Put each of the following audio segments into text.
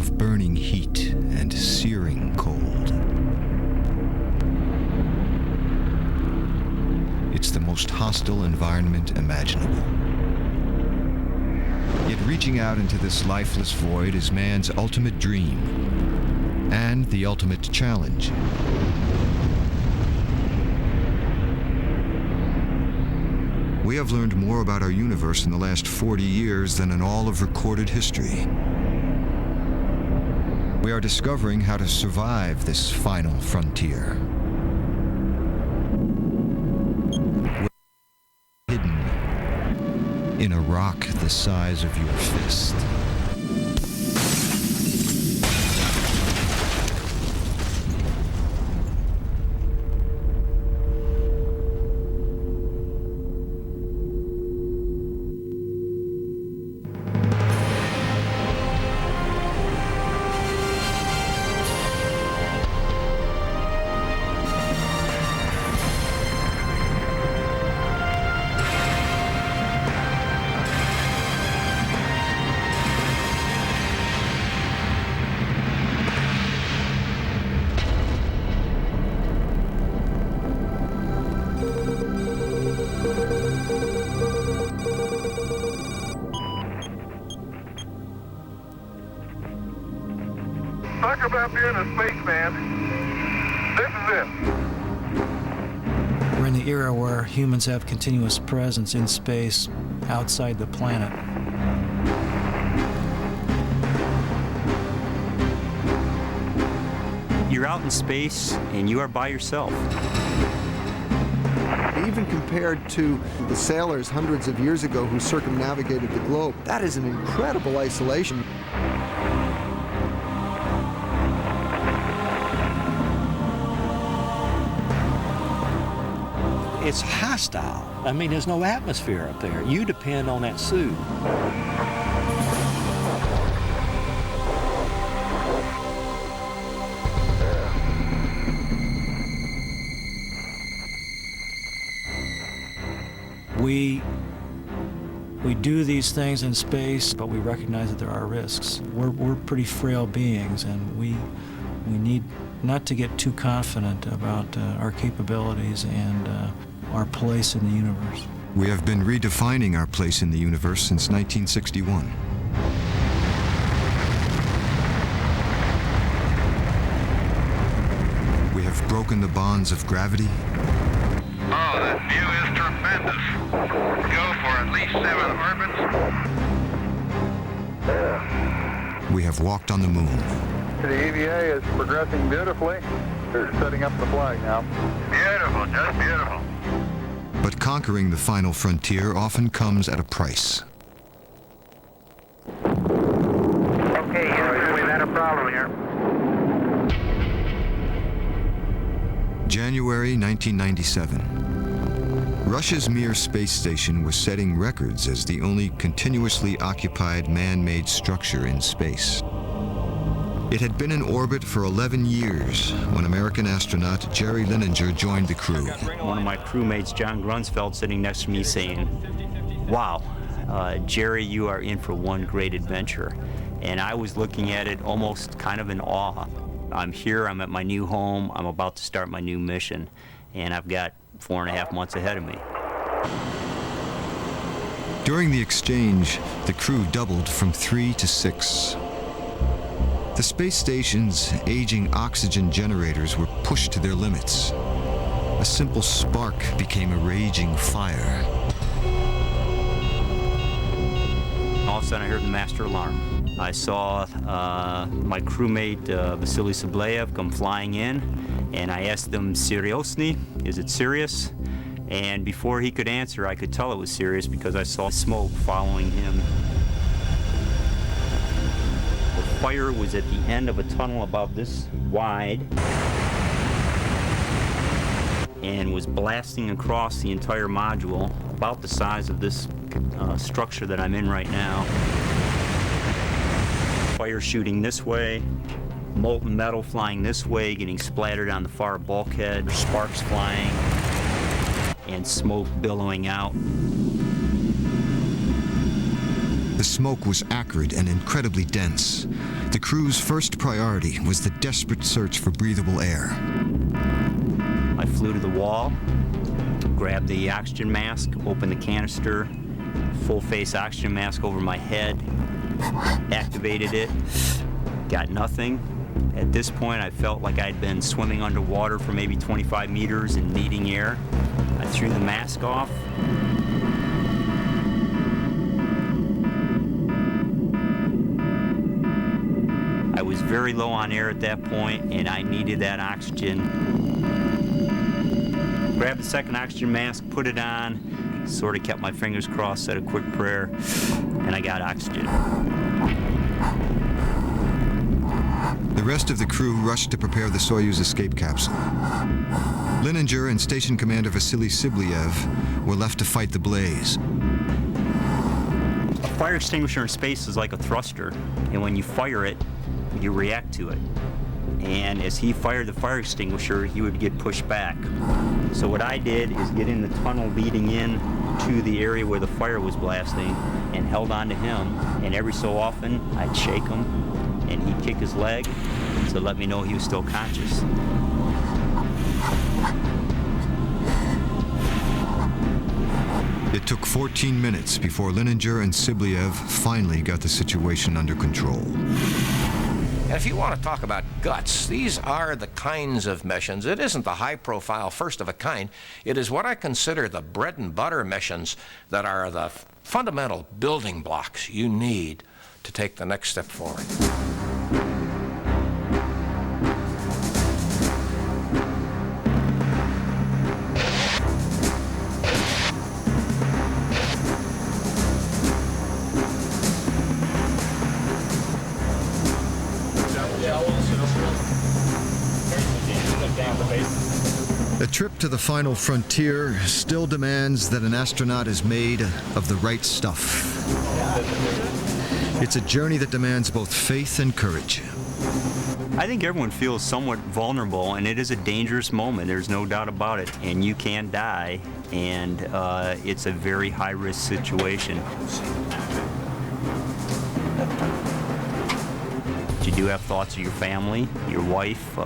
of burning heat and searing cold. It's the most hostile environment imaginable. Yet reaching out into this lifeless void is man's ultimate dream and the ultimate challenge. We have learned more about our universe in the last 40 years than in all of recorded history. We are discovering how to survive this final frontier. We're hidden in a rock the size of your fist. Talk about being a spaceman. This is it. We're in the era where humans have continuous presence in space outside the planet. You're out in space and you are by yourself. Even compared to the sailors hundreds of years ago who circumnavigated the globe, that is an incredible isolation. It's hostile. I mean, there's no atmosphere up there. You depend on that suit. We do these things in space, but we recognize that there are risks. We're pretty frail beings, and we need not to get too confident about our capabilities and our place in the universe. We have been redefining our place in the universe since 1961. We have broken the bonds of gravity. Oh, that view is tremendous. Go for at least 7 orbits. We have walked on the moon. The EVA is progressing beautifully. They're setting up the flag now. Beautiful, just beautiful. But conquering the final frontier often comes at a price. Okay, we've had a problem here. January 1997. Russia's Mir space station was setting records as the only continuously occupied man-made structure in space. It had been in orbit for 11 years when American astronaut Jerry Linenger joined the crew. One of my crewmates, John Grunsfeld, sitting next to me saying, "Wow, Jerry, you are in for one great adventure." And I was looking at it almost kind of in awe. I'm here, I'm at my new home, I'm about to start my new mission, and I've got 4.5 months ahead of me. During the exchange, the crew doubled from 3 to 6. The space station's aging oxygen generators were pushed to their limits. A simple spark became a raging fire. All of a sudden I heard the master alarm. I saw my crewmate Vasily Sableyev come flying in, and I asked him, "Seriosny? Is it serious?" And before he could answer, I could tell it was serious because I saw smoke following him. The fire was at the end of a tunnel about this wide and was blasting across the entire module, about the size of this structure that I'm in right now. Fire shooting this way, molten metal flying this way, getting splattered on the far bulkhead, sparks flying, and smoke billowing out. The smoke was acrid and incredibly dense. The crew's first priority was the desperate search for breathable air. I flew to the wall, grabbed the oxygen mask, opened the canister, full-face oxygen mask over my head, activated it, got nothing. At this point, I felt like I'd been swimming underwater for maybe 25 meters and needing air. I threw the mask off. I was very low on air at that point, and I needed that oxygen. Grabbed the second oxygen mask, put it on, sort of kept my fingers crossed, said a quick prayer, and I got oxygen. The rest of the crew rushed to prepare the Soyuz escape capsule. Lininger and Station Commander Vasily Sibliev were left to fight the blaze. A fire extinguisher in space is like a thruster, and when you fire it, you react to it. And as he fired the fire extinguisher, he would get pushed back. So what I did is get in the tunnel leading in to the area where the fire was blasting and held on to him. And every so often, I'd shake him, and he'd kick his leg to let me know he was still conscious. It took 14 minutes before Lininger and Sibliev finally got the situation under control. And if you want to talk about guts, these are the kinds of missions. It isn't the high-profile, first-of-a-kind. It is what I consider the bread-and-butter missions that are the fundamental building blocks you need to take the next step forward. A trip to the final frontier still demands that an astronaut is made of the right stuff. It's a journey that demands both faith and courage. I think everyone feels somewhat vulnerable, and it is a dangerous moment. There's no doubt about it. And you can die, and it's a very high-risk situation. You do have thoughts of your family, your wife.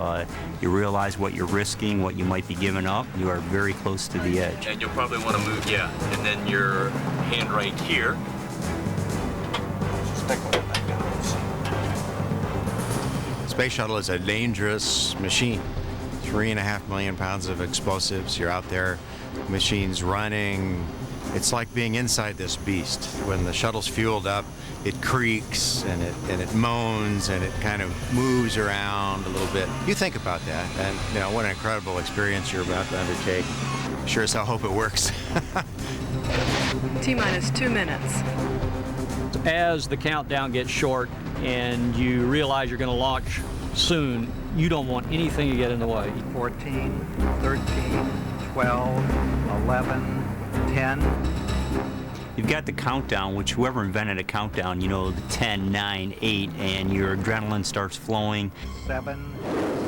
You realize what you're risking, what you might be giving up. You are very close to the edge. And you'll probably want to move, yeah. And then your hand right here. Space shuttle is a dangerous machine. 3.5 million pounds of explosives. You're out there, machines running. It's like being inside this beast. When the shuttle's fueled up, it creaks and it moans and it kind of moves around a little bit. You think about that, and you know what an incredible experience you're about to undertake. Sure as hell hope it works. T-minus 2 minutes. As the countdown gets short and you realize you're going to launch soon, you don't want anything to get in the way. 14, 13, 12, 11, 10. You've got the countdown, which whoever invented a countdown, you know, the 10, 9, 8, and your adrenaline starts flowing. 7,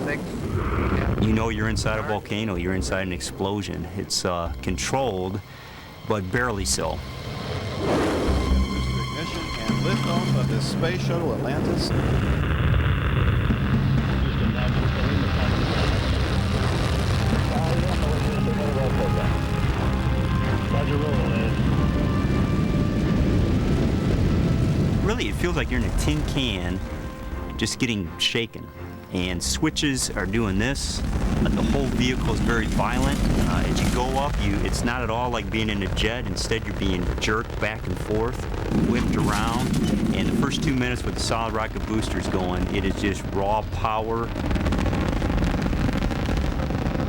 6. You know you're inside a volcano, you're inside an explosion. It's controlled, but barely so. Ignition and liftoff of the Space Shuttle Atlantis. Really, it feels like you're in a tin can just getting shaken. And switches are doing this. The whole vehicle is very violent. As you go up, it's not at all like being in a jet. Instead, you're being jerked back and forth, whipped around. And the first 2 minutes with the solid rocket boosters going, it is just raw power.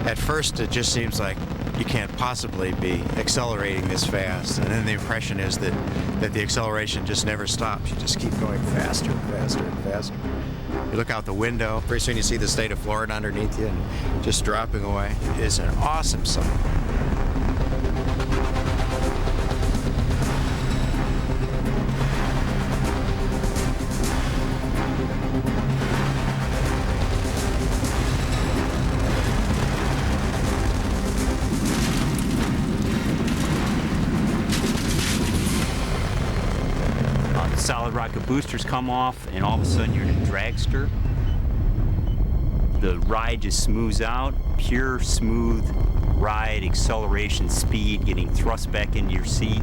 At first, it just seems like you can't possibly be accelerating this fast. And then the impression is that the acceleration just never stops. You just keep going faster and faster and faster. You look out the window, pretty soon you see the state of Florida underneath you and just dropping away. It is an awesome sight. rocket boosters come off, and all of a sudden you're in a dragster. The ride just smooths out, pure smooth ride, acceleration, speed, getting thrust back into your seat.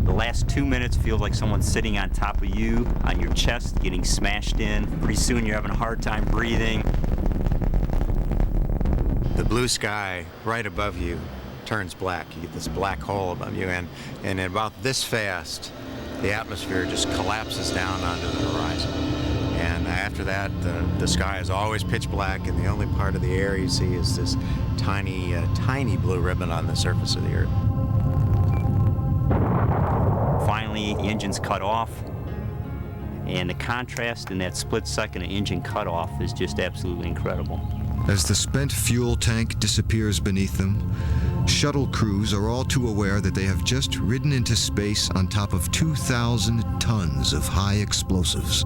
The last 2 minutes feels like someone's sitting on top of you, on your chest, getting smashed in. Pretty soon you're having a hard time breathing. The blue sky right above you turns black. You get this black hole above you, and about this fast, the atmosphere just collapses down onto the horizon. And after that, the sky is always pitch black, and the only part of the air you see is this tiny, tiny blue ribbon on the surface of the Earth. Finally, the engine's cut off, and the contrast in that split second of engine cutoff is just absolutely incredible. As the spent fuel tank disappears beneath them, shuttle crews are all too aware that they have just ridden into space on top of 2,000 tons of high explosives.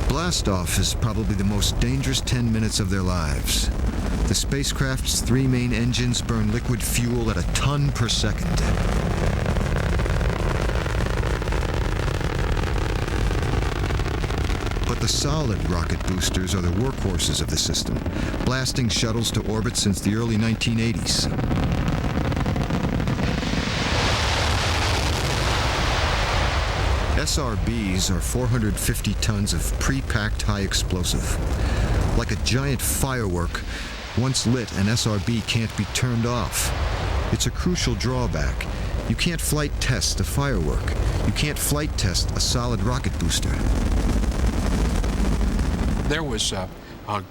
Blastoff is probably the most dangerous 10 minutes of their lives. The spacecraft's 3 main engines burn liquid fuel at a ton per second. But the solid rocket boosters are the workhorses of the system, blasting shuttles to orbit since the early 1980s. SRBs are 450 tons of pre-packed high explosive. Like a giant firework, once lit, an SRB can't be turned off. It's a crucial drawback. You can't flight test a firework. You can't flight test a solid rocket booster. There was a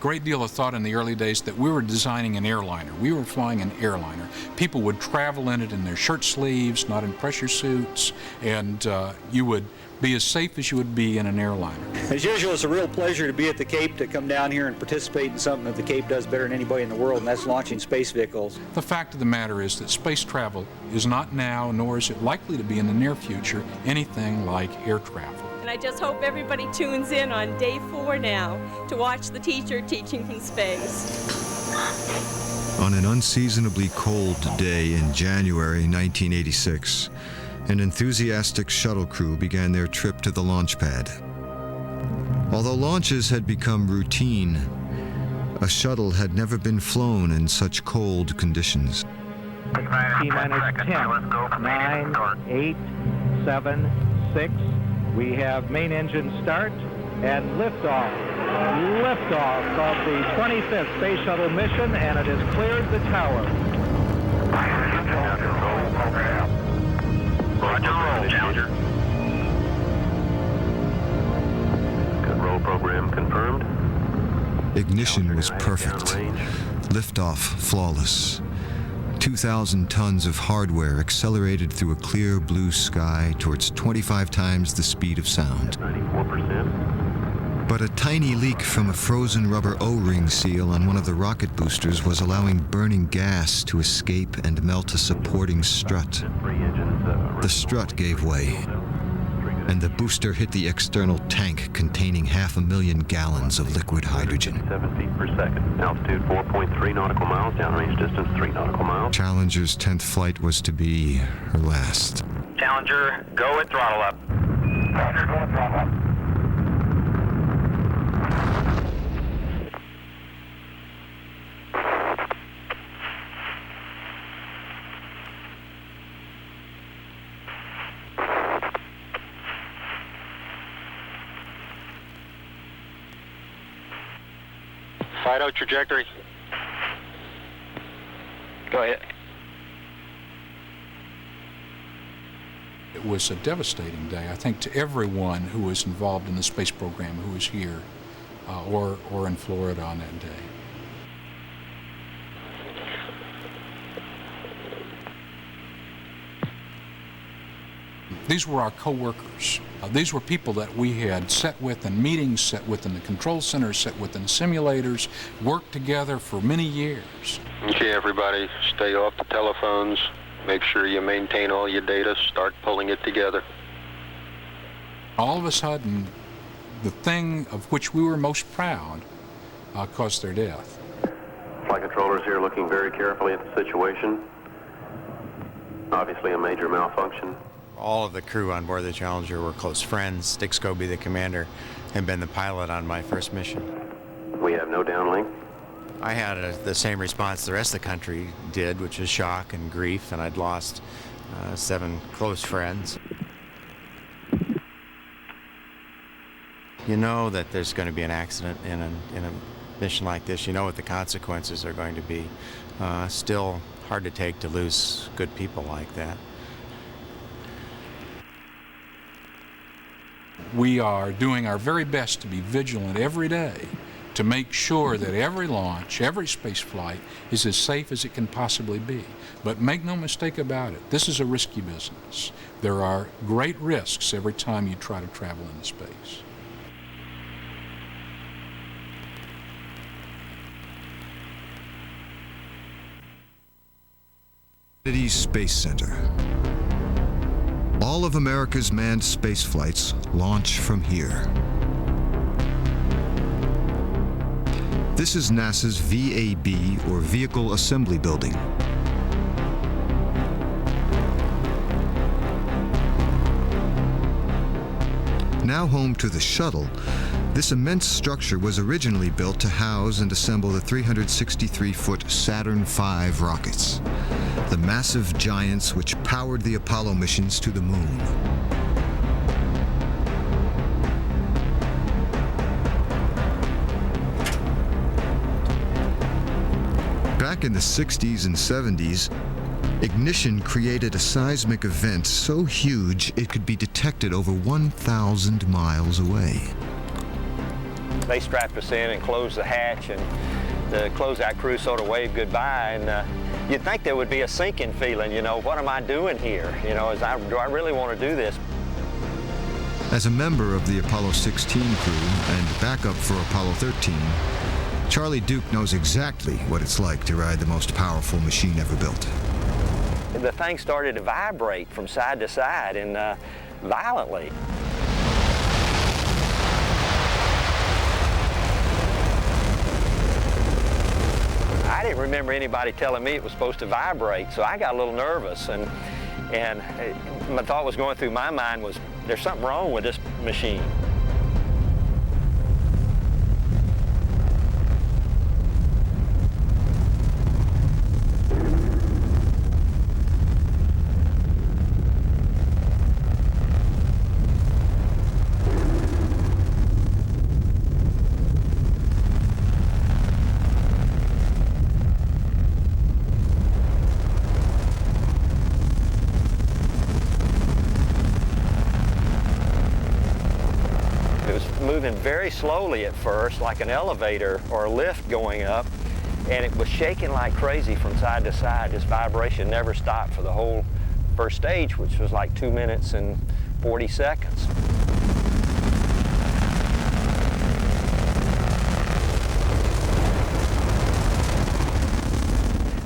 great deal of thought in the early days that we were designing an airliner. We were flying an airliner. People would travel in it in their shirt sleeves, not in pressure suits, and you would be as safe as you would be in an airliner. As usual, it's a real pleasure to be at the Cape, to come down here and participate in something that the Cape does better than anybody in the world, and that's launching space vehicles. The fact of the matter is that space travel is not now, nor is it likely to be in the near future, anything like air travel. And I just hope everybody tunes in on day 4 now to watch the teacher teaching from space. On an unseasonably cold day in January 1986, an enthusiastic shuttle crew began their trip to the launch pad. Although launches had become routine, a shuttle had never been flown in such cold conditions. T-minus 10, 9, 8, 7, 6. We have main engine start and liftoff. Liftoff of the 25th Space Shuttle mission, and it has cleared the tower. Roger, roll, Challenger. Control program confirmed. Ignition was perfect. Liftoff flawless. 2,000 tons of hardware accelerated through a clear blue sky towards 25 times the speed of sound. 94%. But a tiny leak from a frozen rubber O-ring seal on one of the rocket boosters was allowing burning gas to escape and melt a supporting strut. The strut gave way, and the booster hit the external tank containing 500,000 gallons of liquid hydrogen. 7 feet per second. Altitude 4.3 nautical miles. Downrange distance 3 nautical miles. Challenger's 10th flight was to be her last. Challenger, go at throttle up. Challenger, go at throttle up. Fido trajectory. Go ahead. It was a devastating day, I think, to everyone who was involved in the space program, who was here or in Florida on that day. These were our co-workers. These were people that we had sat with in meetings, sat with in the control center, sat with in simulators, worked together for many years. Okay, everybody, stay off the telephones. Make sure you maintain all your data. Start pulling it together. All of a sudden, the thing of which we were most proud caused their death. Flight controllers here looking very carefully at the situation. Obviously a major malfunction. All of the crew on board the Challenger were close friends. Dick Scobie, the commander, had been the pilot on my first mission. We have no downlink. I had the same response the rest of the country did, which was shock and grief, and I'd lost 7 close friends. You know that there's going to be an accident in a mission like this. You know what the consequences are going to be. Still hard to take to lose good people like that. We are doing our very best to be vigilant every day to make sure that every launch, every space flight is as safe as it can possibly be. But make no mistake about it, this is a risky business. There are great risks every time you try to travel into space. Kennedy Space Center. All of America's manned space flights launch from here. This is NASA's VAB, or Vehicle Assembly Building. Now home to the shuttle, this immense structure was originally built to house and assemble the 363-foot Saturn V rockets, the massive giants which powered the Apollo missions to the moon. Back in the 60s and 70s, ignition created a seismic event so huge it could be detected over 1,000 miles away. They strapped us in and closed the hatch, and the closeout crew sort of waved goodbye, and you'd think there would be a sinking feeling, you know, what am I doing here? You know, do I really want to do this? As a member of the Apollo 16 crew and backup for Apollo 13, Charlie Duke knows exactly what it's like to ride the most powerful machine ever built. The thing started to vibrate from side to side, and violently. I didn't remember anybody telling me it was supposed to vibrate, so I got a little nervous, and my thought was going through my mind was, there's something wrong with this machine. Moving very slowly at first, like an elevator or a lift going up, and it was shaking like crazy from side to side. This vibration never stopped for the whole first stage, which was like 2 minutes and 40 seconds.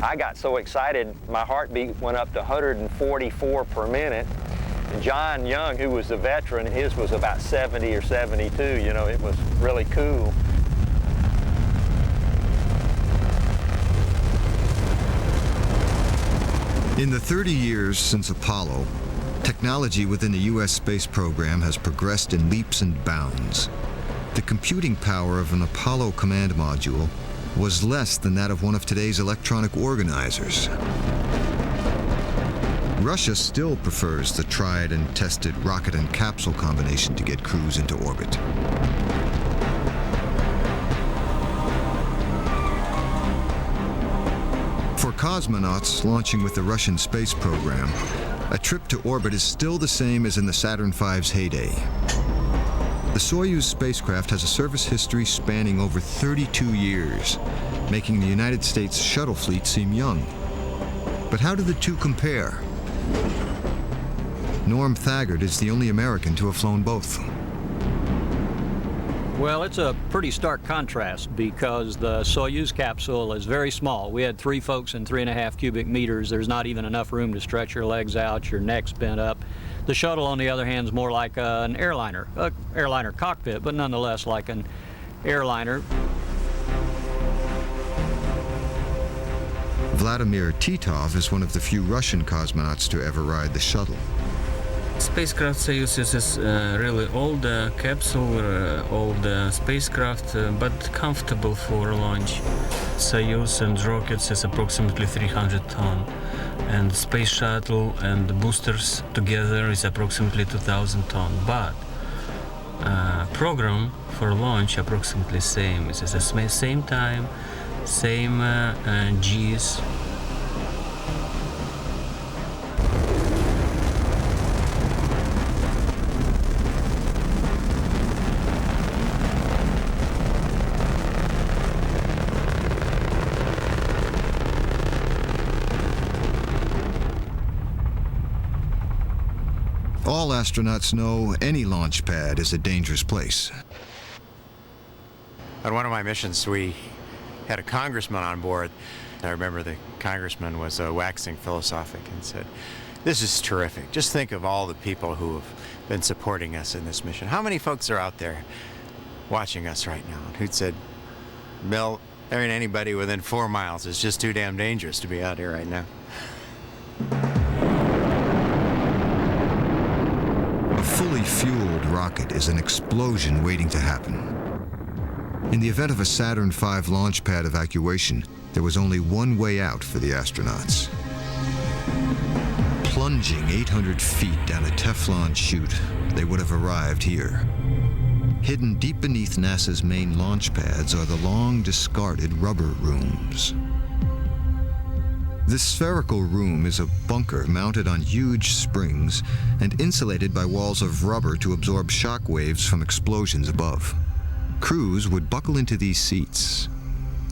I got so excited, my heartbeat went up to 144 per minute. And John Young, who was the veteran, his was about 70 or 72. You know, it was really cool. In the 30 years since Apollo, technology within the U.S. space program has progressed in leaps and bounds. The computing power of an Apollo command module was less than that of one of today's electronic organizers. Russia still prefers the tried and tested rocket and capsule combination to get crews into orbit. For cosmonauts launching with the Russian space program, a trip to orbit is still the same as in the Saturn V's heyday. The Soyuz spacecraft has a service history spanning over 32 years, making the United States shuttle fleet seem young. But how do the two compare? Norm Thagard is the only American to have flown both. Well, it's a pretty stark contrast because the Soyuz capsule is very small. We had 3 folks and 3.5 cubic meters. There's not even enough room to stretch your legs out, your neck's bent up. The shuttle, on the other hand, is more like an airliner cockpit, but nonetheless like an airliner. Vladimir Titov is one of the few Russian cosmonauts to ever ride the shuttle. Spacecraft Soyuz is really old capsule, old spacecraft, but comfortable for launch. Soyuz and rockets is approximately 300 ton, and space shuttle and boosters together is approximately 2,000 ton. But program for launch approximately same. It's the same time, same Gs. All astronauts know any launch pad is a dangerous place. On one of my missions, we had a congressman on board. I remember the congressman was waxing philosophic and said, "This is terrific. Just think of all the people who have been supporting us in this mission. How many folks are out there watching us right now?" And who'd said, "Bill, there ain't anybody within 4 miles. It's just too damn dangerous to be out here right now." A fully fueled rocket is an explosion waiting to happen. In the event of a Saturn V launch pad evacuation, there was only one way out for the astronauts. Plunging 800 feet down a Teflon chute, they would have arrived here. Hidden deep beneath NASA's main launch pads are the long-discarded rubber rooms. This spherical room is a bunker mounted on huge springs and insulated by walls of rubber to absorb shock waves from explosions above. Crews would buckle into these seats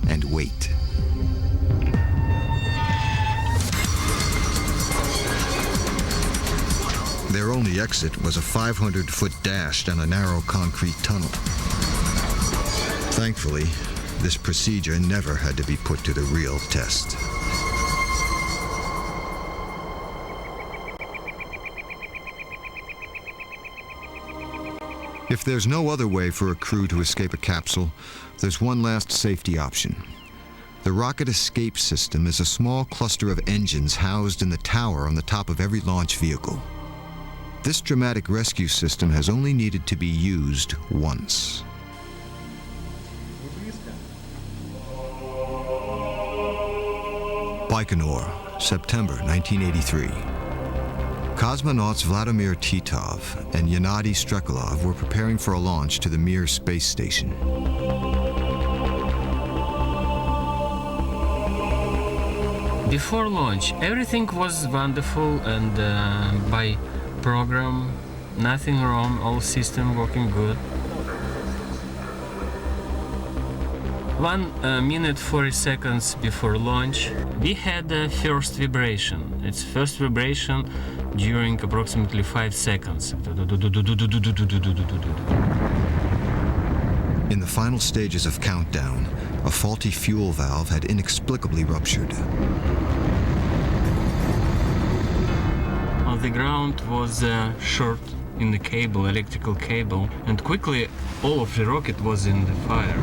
and wait. Their only exit was a 500-foot dash down a narrow concrete tunnel. Thankfully, this procedure never had to be put to the real test. If there's no other way for a crew to escape a capsule, there's one last safety option. The rocket escape system is a small cluster of engines housed in the tower on the top of every launch vehicle. This dramatic rescue system has only needed to be used once. Baikonur, September 1983. Cosmonauts Vladimir Titov and Gennady Strekalov were preparing for a launch to the Mir space station. Before launch, everything was wonderful and by program, nothing wrong, all system working good. 1 minute 40 seconds before launch, we had the first vibration. It's first vibration during approximately 5 seconds. In the final stages of countdown, a faulty fuel valve had inexplicably ruptured. On the ground was a short in the cable, electrical cable, and quickly all of the rocket was in the fire.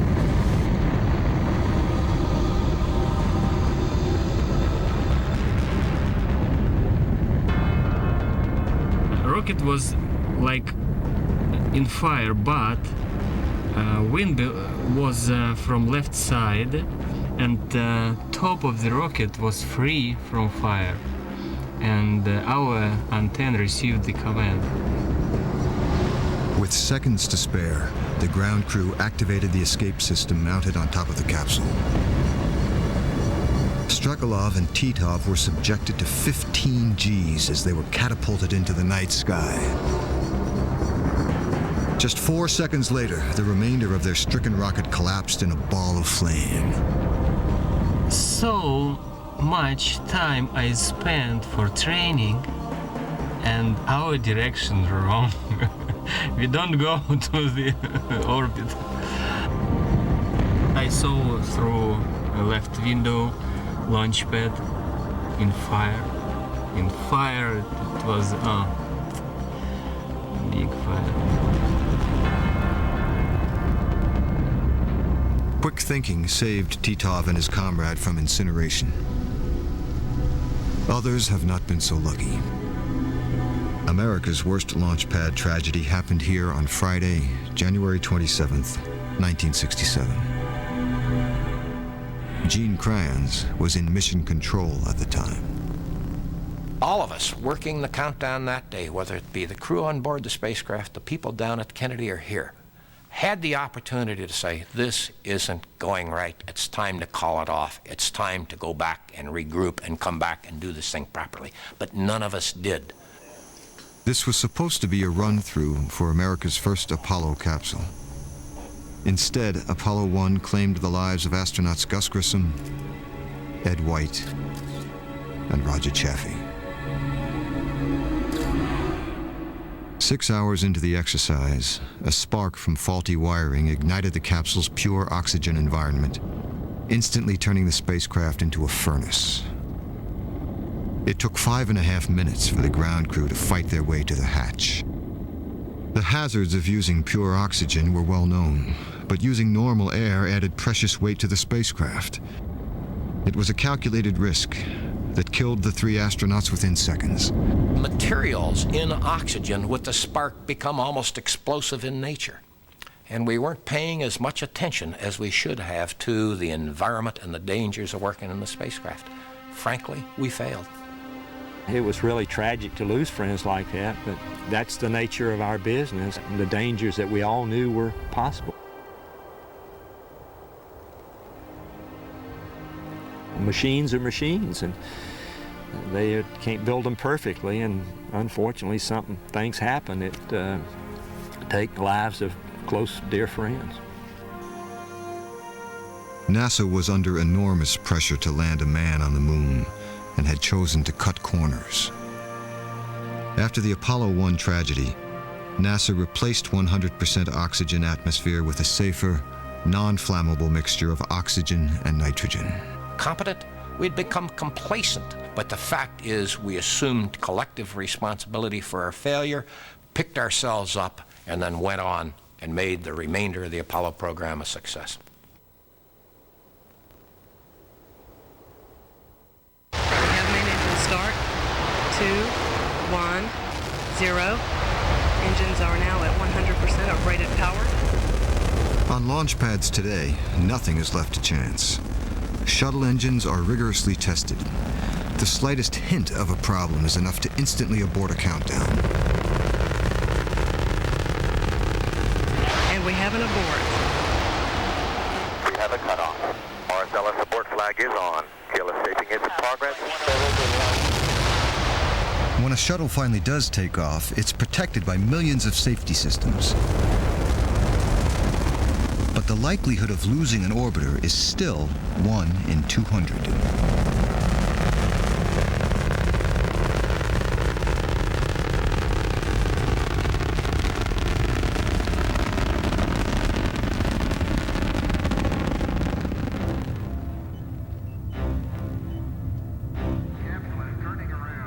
Rocket was like in fire, but wind was from left side, and the top of the rocket was free from fire, and our antenna received the command. With seconds to spare, the ground crew activated the escape system mounted on top of the capsule. Strekalov and Titov were subjected to 15 Gs as they were catapulted into the night sky. Just 4 seconds later, the remainder of their stricken rocket collapsed in a ball of flame. So much time I spent for training, and our direction wrong. We don't go to the orbit. I saw through a left window launch pad in fire. In fire, it was big fire. Quick thinking saved Titov and his comrade from incineration. Others have not been so lucky. America's worst launch pad tragedy happened here on Friday, January 27th, 1967. Gene Kranz was in mission control at the time. All of us working the countdown that day, whether it be the crew on board the spacecraft, the people down at Kennedy or here, had the opportunity to say, this isn't going right. It's time to call it off. It's time to go back and regroup and come back and do this thing properly. But none of us did. This was supposed to be a run-through for America's first Apollo capsule. Instead, Apollo 1 claimed the lives of astronauts Gus Grissom, Ed White, and Roger Chaffee. 6 hours into the exercise, a spark from faulty wiring ignited the capsule's pure oxygen environment, instantly turning the spacecraft into a furnace. It took 5.5 minutes for the ground crew to fight their way to the hatch. The hazards of using pure oxygen were well known, but using normal air added precious weight to the spacecraft. It was a calculated risk that killed the 3 astronauts within seconds. Materials in oxygen with the spark become almost explosive in nature. And we weren't paying as much attention as we should have to the environment and the dangers of working in the spacecraft. Frankly, we failed. It was really tragic to lose friends like that, but that's the nature of our business and the dangers that we all knew were possible. Machines are machines, and they can't build them perfectly, and unfortunately things happen that take the lives of close, dear friends. NASA was under enormous pressure to land a man on the moon and had chosen to cut corners. After the Apollo 1 tragedy, NASA replaced 100% oxygen atmosphere with a safer, non-flammable mixture of oxygen and nitrogen. Competent, we'd become complacent, but the fact is we assumed collective responsibility for our failure, picked ourselves up, and then went on and made the remainder of the Apollo program a success. We have main engine start. 2, 1, 0. Engines are now at 100% of rated power. On launch pads today, nothing is left to chance. Shuttle engines are rigorously tested. The slightest hint of a problem is enough to instantly abort a countdown. And we have an abort. We have a cutoff. RSLS abort flag is on. GLS shaping is in progress. When a shuttle finally does take off, it's protected by millions of safety systems. But the likelihood of losing an orbiter is still 1 in 200.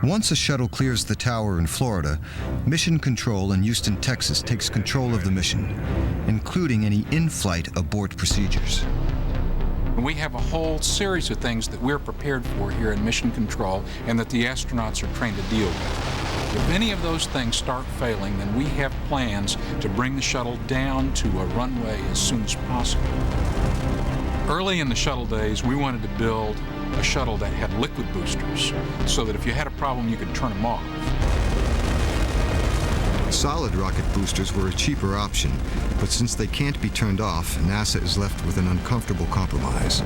Once a shuttle clears the tower in Florida, Mission Control in Houston, Texas takes control of the mission, including any in-flight abort procedures. We have a whole series of things that we're prepared for here in Mission Control and that the astronauts are trained to deal with. If any of those things start failing, then we have plans to bring the shuttle down to a runway as soon as possible. Early in the shuttle days, we wanted to build a shuttle that had liquid boosters so that if you had a problem, you could turn them off. Solid rocket boosters were a cheaper option, but since they can't be turned off, NASA is left with an uncomfortable compromise.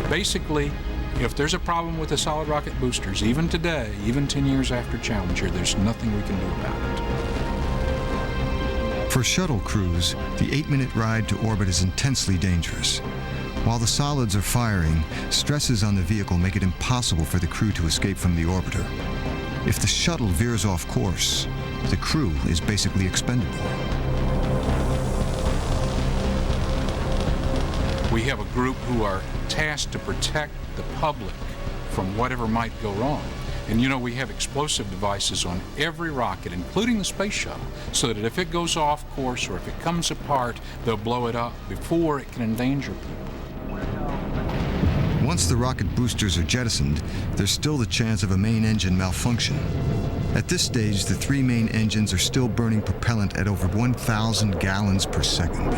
Basically, if there's a problem with the solid rocket boosters, even today, even 10 years after Challenger, there's nothing we can do about it. For shuttle crews, the 8-minute ride to orbit is intensely dangerous. While the solids are firing, stresses on the vehicle make it impossible for the crew to escape from the orbiter. If the shuttle veers off course, the crew is basically expendable. We have a group who are tasked to protect the public from whatever might go wrong. And you know, we have explosive devices on every rocket, including the space shuttle, so that if it goes off course or if it comes apart, they'll blow it up before it can endanger people. Once the rocket boosters are jettisoned, there's still the chance of a main engine malfunction. At this stage, the 3 main engines are still burning propellant at over 1,000 gallons per second.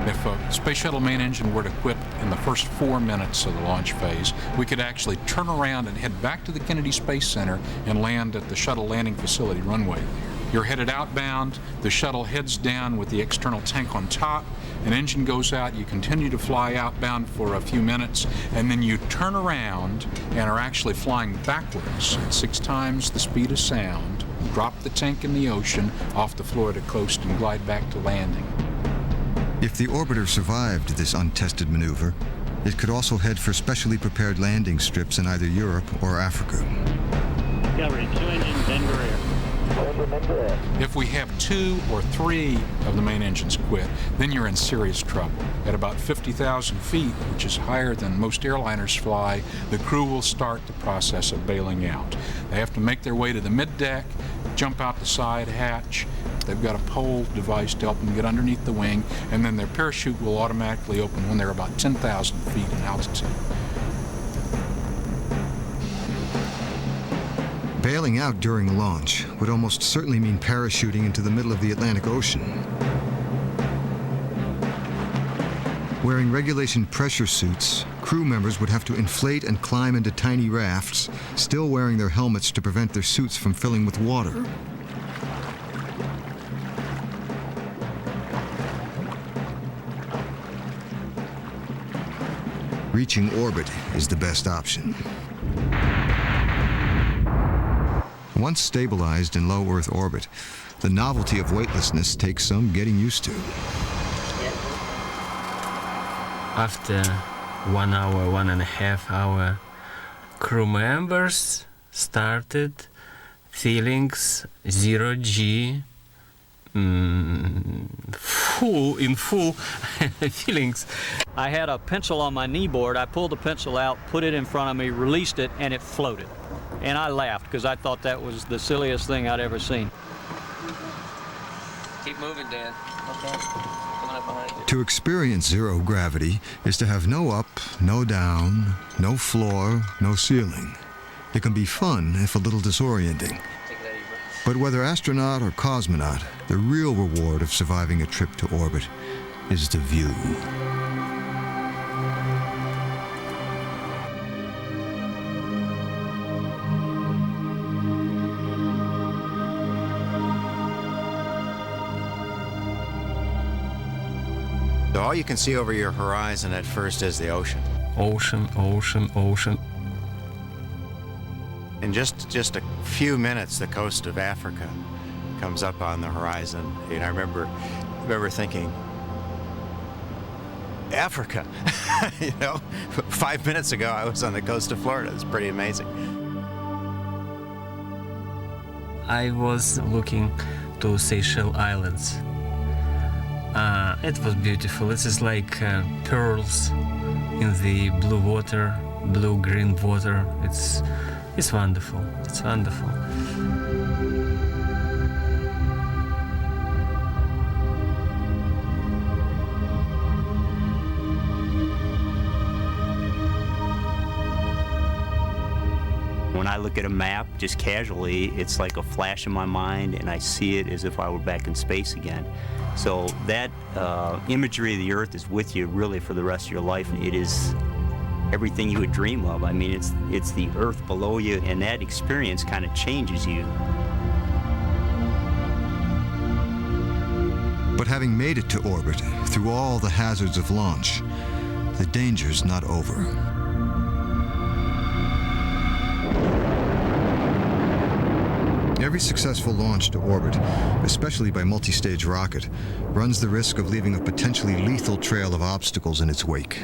If a space shuttle main engine were to quit in the first 4 minutes of the launch phase, we could actually turn around and head back to the Kennedy Space Center and land at the shuttle landing facility runway. You're headed outbound, the shuttle heads down with the external tank on top, an engine goes out, you continue to fly outbound for a few minutes, and then you turn around and are actually flying backwards at 6 times the speed of sound, drop the tank in the ocean off the Florida coast and glide back to landing. If the orbiter survived this untested maneuver, it could also head for specially prepared landing strips in either Europe or Africa. Discovery, 2 engines, Denver Air. If we have 2 or 3 of the main engines quit, then you're in serious trouble. At about 50,000 feet, which is higher than most airliners fly, the crew will start the process of bailing out. They have to make their way to the middeck, jump out the side hatch. They've got a pole device to help them get underneath the wing, and then their parachute will automatically open when they're about 10,000 feet in altitude. Bailing out during launch would almost certainly mean parachuting into the middle of the Atlantic Ocean. Wearing regulation pressure suits, crew members would have to inflate and climb into tiny rafts, still wearing their helmets to prevent their suits from filling with water. Reaching orbit is the best option. Once stabilized in low Earth orbit, the novelty of weightlessness takes some getting used to. After 1 hour, 1.5 hour, crew members started feelings 0G, full feelings. I had a pencil on my knee board. I pulled the pencil out, put it in front of me, released it, and it floated. And I laughed because I thought that was the silliest thing I'd ever seen. Keep moving, Dan. Okay. Coming up behind you. To experience zero gravity is to have no up, no down, no floor, no ceiling. It can be fun, if a little disorienting. But whether astronaut or cosmonaut, the real reward of surviving a trip to orbit is the view. So all you can see over your horizon at first is the ocean. Ocean, ocean, ocean. In just a few minutes, the coast of Africa comes up on the horizon. And I remember thinking, Africa? 5 minutes ago I was on the coast of Florida. It's pretty amazing. I was looking to Seychelles Islands. It was beautiful. It is like pearls in the blue water, blue-green water. It's wonderful. It's wonderful. When I look at a map, just casually, it's like a flash in my mind, and I see it as if I were back in space again. So that imagery of the Earth is with you really for the rest of your life. It is everything you would dream of. I mean, it's the Earth below you, and that experience kind of changes you. But having made it to orbit, through all the hazards of launch, the danger's not over. Every successful launch to orbit, especially by multi-stage rocket, runs the risk of leaving a potentially lethal trail of obstacles in its wake.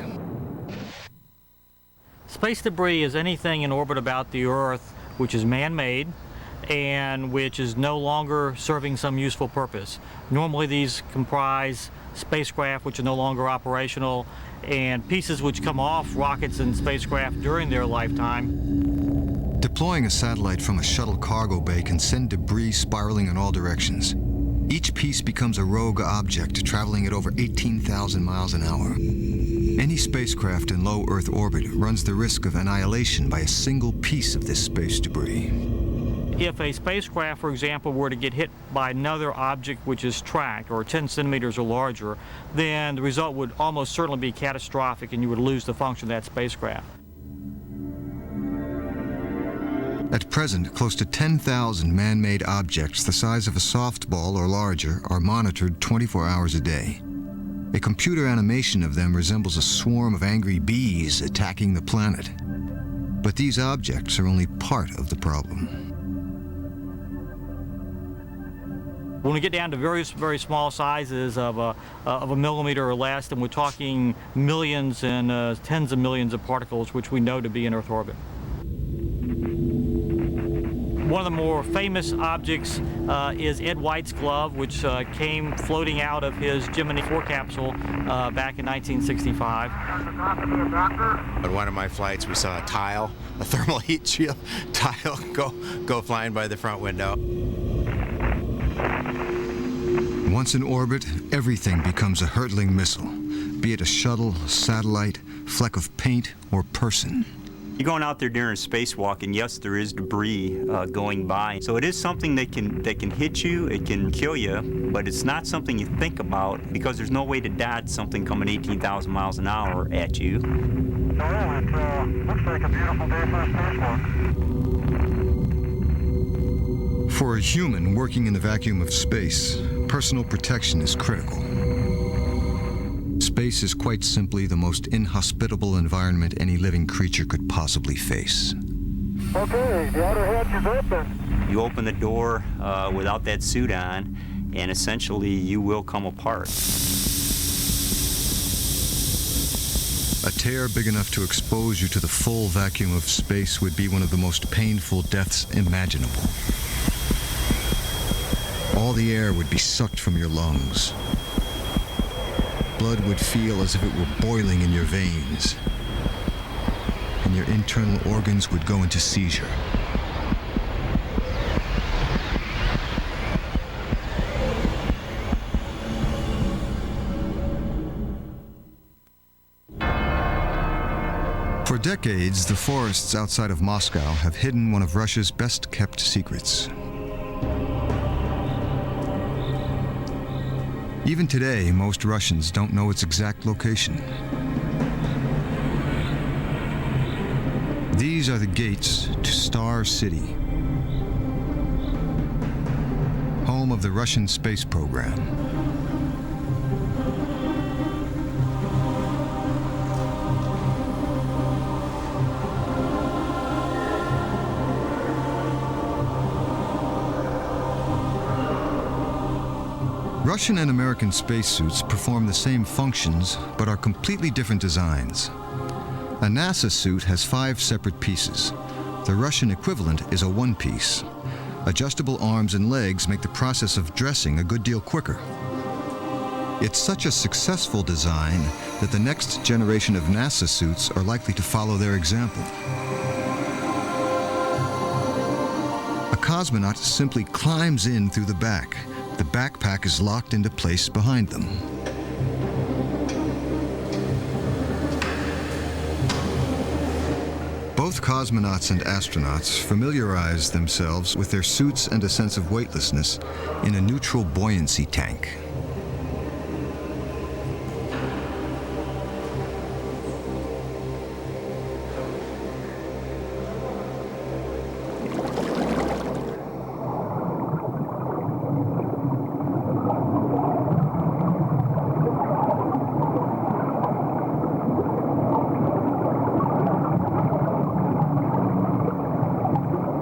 Space debris is anything in orbit about the Earth which is man-made and which is no longer serving some useful purpose. Normally these comprise spacecraft which are no longer operational and pieces which come off rockets and spacecraft during their lifetime. Deploying a satellite from a shuttle cargo bay can send debris spiraling in all directions. Each piece becomes a rogue object, traveling at over 18,000 miles an hour. Any spacecraft in low Earth orbit runs the risk of annihilation by a single piece of this space debris. If a spacecraft, for example, were to get hit by another object which is tracked, or 10 centimeters or larger, then the result would almost certainly be catastrophic and you would lose the function of that spacecraft. At present, close to 10,000 man-made objects the size of a softball or larger are monitored 24 hours a day. A computer animation of them resembles a swarm of angry bees attacking the planet. But these objects are only part of the problem. When we get down to very small sizes of a millimeter or less, then we're talking millions and tens of millions of particles, which we know to be in Earth orbit. One of the more famous objects is Ed White's glove, which came floating out of his Gemini 4 capsule back in 1965. On one of my flights, we saw a tile, a thermal heat shield tile, go flying by the front window. Once in orbit, everything becomes a hurtling missile, be it a shuttle, satellite, fleck of paint, or person. You're going out there during a spacewalk, and yes, there is debris going by. So it is something that can hit you, it can kill you, but it's not something you think about because there's no way to dodge something coming 18,000 miles an hour at you. No, it looks like a beautiful day for a spacewalk. For a human working in the vacuum of space, personal protection is critical. Space is quite simply the most inhospitable environment any living creature could possibly face. Okay, the outer hatch is open. You open the door without that suit on, and essentially you will come apart. A tear big enough to expose you to the full vacuum of space would be one of the most painful deaths imaginable. All the air would be sucked from your lungs. Blood would feel as if it were boiling in your veins, and your internal organs would go into seizure. For decades, the forests outside of Moscow have hidden one of Russia's best-kept secrets. Even today, most Russians don't know its exact location. These are the gates to Star City, home of the Russian space program. Russian and American spacesuits perform the same functions, but are completely different designs. A NASA suit has 5 separate pieces. The Russian equivalent is a one-piece. Adjustable arms and legs make the process of dressing a good deal quicker. It's such a successful design that the next generation of NASA suits are likely to follow their example. A cosmonaut simply climbs in through the back. The backpack is locked into place behind them. Both cosmonauts and astronauts familiarize themselves with their suits and a sense of weightlessness in a neutral buoyancy tank.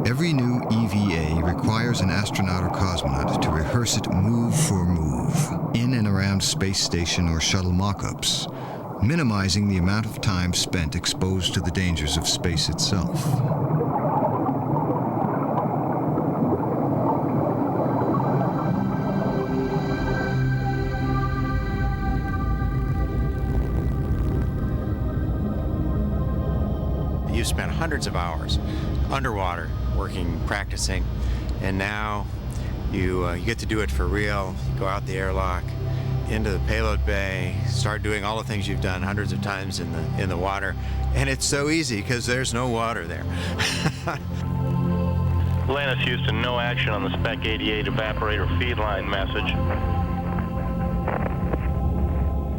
Every new EVA requires an astronaut or cosmonaut to rehearse it move for move, in and around space station or shuttle mock-ups, minimizing the amount of time spent exposed to the dangers of space itself. You spent hundreds of hours underwater working, practicing, and now You get to do it for real. You go out the airlock, into the payload bay, start doing all the things you've done hundreds of times in the water, and it's so easy because there's no water there. Atlantis, Houston, no action on the Spec 88 evaporator feed line message.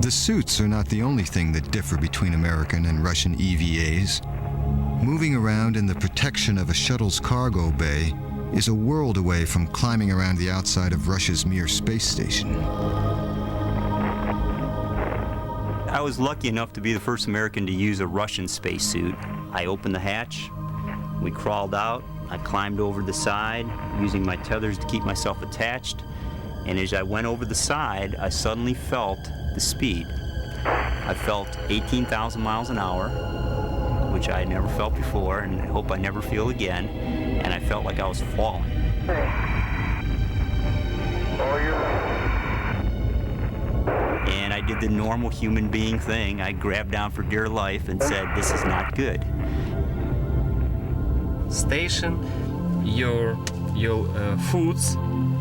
The suits are not the only thing that differ between American and Russian EVAs. Moving around in the protection of a shuttle's cargo bay is a world away from climbing around the outside of Russia's Mir space station. I was lucky enough to be the first American to use a Russian spacesuit. I opened the hatch, we crawled out, I climbed over the side using my tethers to keep myself attached, and as I went over the side, I suddenly felt the speed. I felt 18,000 miles an hour, which I had never felt before and I hope I never feel again, and I felt like I was falling. And I did the normal human being thing. I grabbed down for dear life and said, "This is not good." Station, your foods,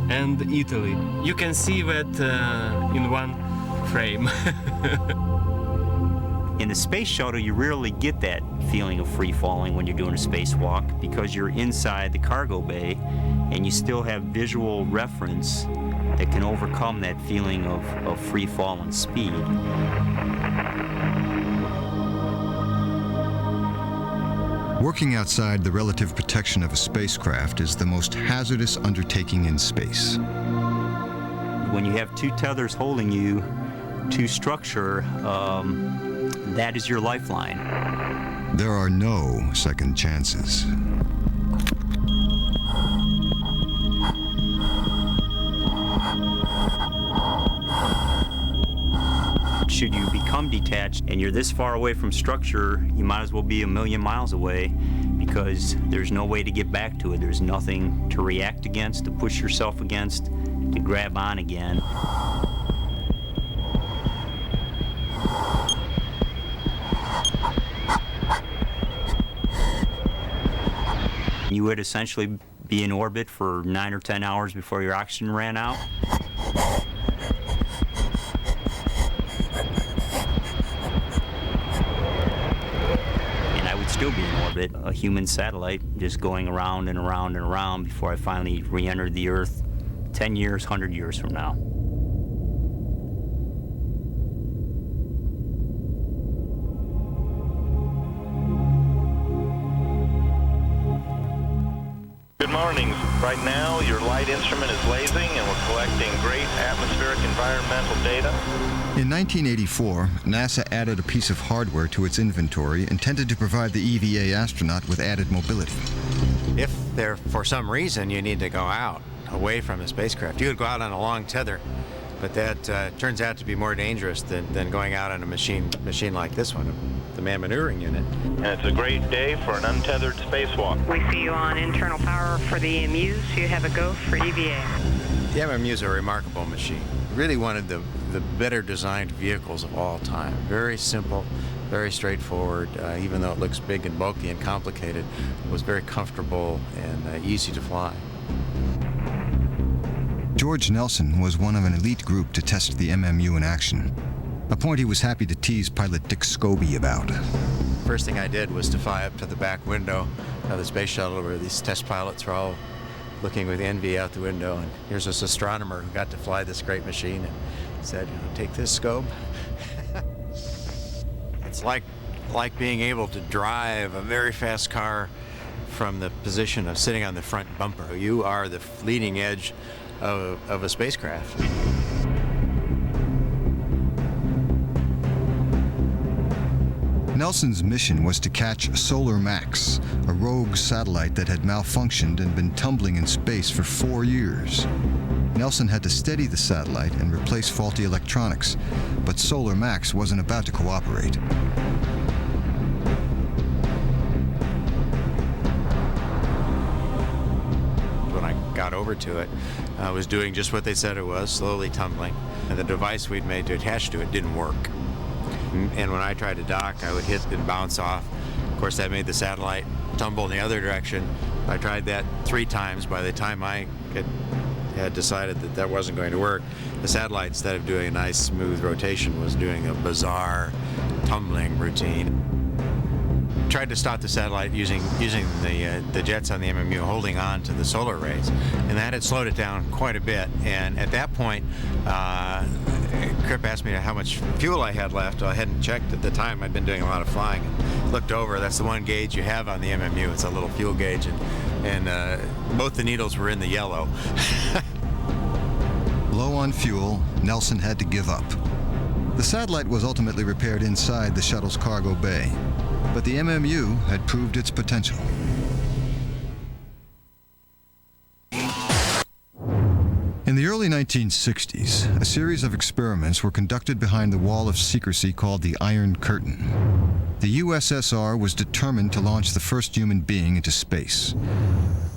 and Italy. You can see that in one frame. In the space shuttle, you rarely get that feeling of free falling when you're doing a spacewalk because you're inside the cargo bay and you still have visual reference that can overcome that feeling of free fall and speed. Working outside the relative protection of a spacecraft is the most hazardous undertaking in space. When you have two tethers holding you to structure, that is your lifeline. There are no second chances. Should you become detached and you're this far away from structure, you might as well be a million miles away because there's no way to get back to it. There's nothing to react against, to push yourself against, to grab on again. You would essentially be in orbit for 9 or 10 hours before your oxygen ran out. And I would still be in orbit, a human satellite, just going around and around and around before I finally re-entered the Earth 10 years, 100 years from now. Good morning. Right now, your light instrument is lasing and we're collecting great atmospheric environmental data. In 1984, NASA added a piece of hardware to its inventory intended to provide the EVA astronaut with added mobility. If there, for some reason, you need to go out away from the spacecraft, you would go out on a long tether, but that turns out to be more dangerous than going out on a machine like this one, the man maneuvering unit. And it's a great day for an untethered spacewalk. We see you on internal power for the EMUs. You have a go for EVA. The MMU is a remarkable machine. Really one of the better designed vehicles of all time. Very simple, very straightforward, even though it looks big and bulky and complicated. It was very comfortable and easy to fly. George Nelson was one of an elite group to test the MMU in action, a point he was happy to tease pilot Dick Scobie about. First thing I did was to fly up to the back window of the space shuttle where these test pilots were all looking with envy out the window, and here's this astronomer who got to fly this great machine and said, "Take this, Scobe." It's like being able to drive a very fast car from the position of sitting on the front bumper. You are the leading edge of a spacecraft. Nelson's mission was to catch Solar Max, a rogue satellite that had malfunctioned and been tumbling in space for 4 years. Nelson had to steady the satellite and replace faulty electronics, but Solar Max wasn't about to cooperate. When I got over to it, I was doing just what they said it was, slowly tumbling, and the device we'd made to attach to it didn't work. And when I tried to dock, I would hit and bounce off. Of course, that made the satellite tumble in the other direction. I tried that 3 times. By the time I could had decided that that wasn't going to work. The satellite, instead of doing a nice smooth rotation, was doing a bizarre tumbling routine. Tried to stop the satellite using the jets on the MMU holding on to the solar rays, and that had slowed it down quite a bit. And at that point, Crip asked me how much fuel I had left. I hadn't checked at the time. I'd been doing a lot of flying. And looked over. That's the one gauge you have on the MMU. It's a little fuel gauge, and both the needles were in the yellow. Low on fuel, Nelson had to give up. The satellite was ultimately repaired inside the shuttle's cargo bay, but the MMU had proved its potential. In the early 1960s, a series of experiments were conducted behind the wall of secrecy called the Iron Curtain. The USSR was determined to launch the first human being into space,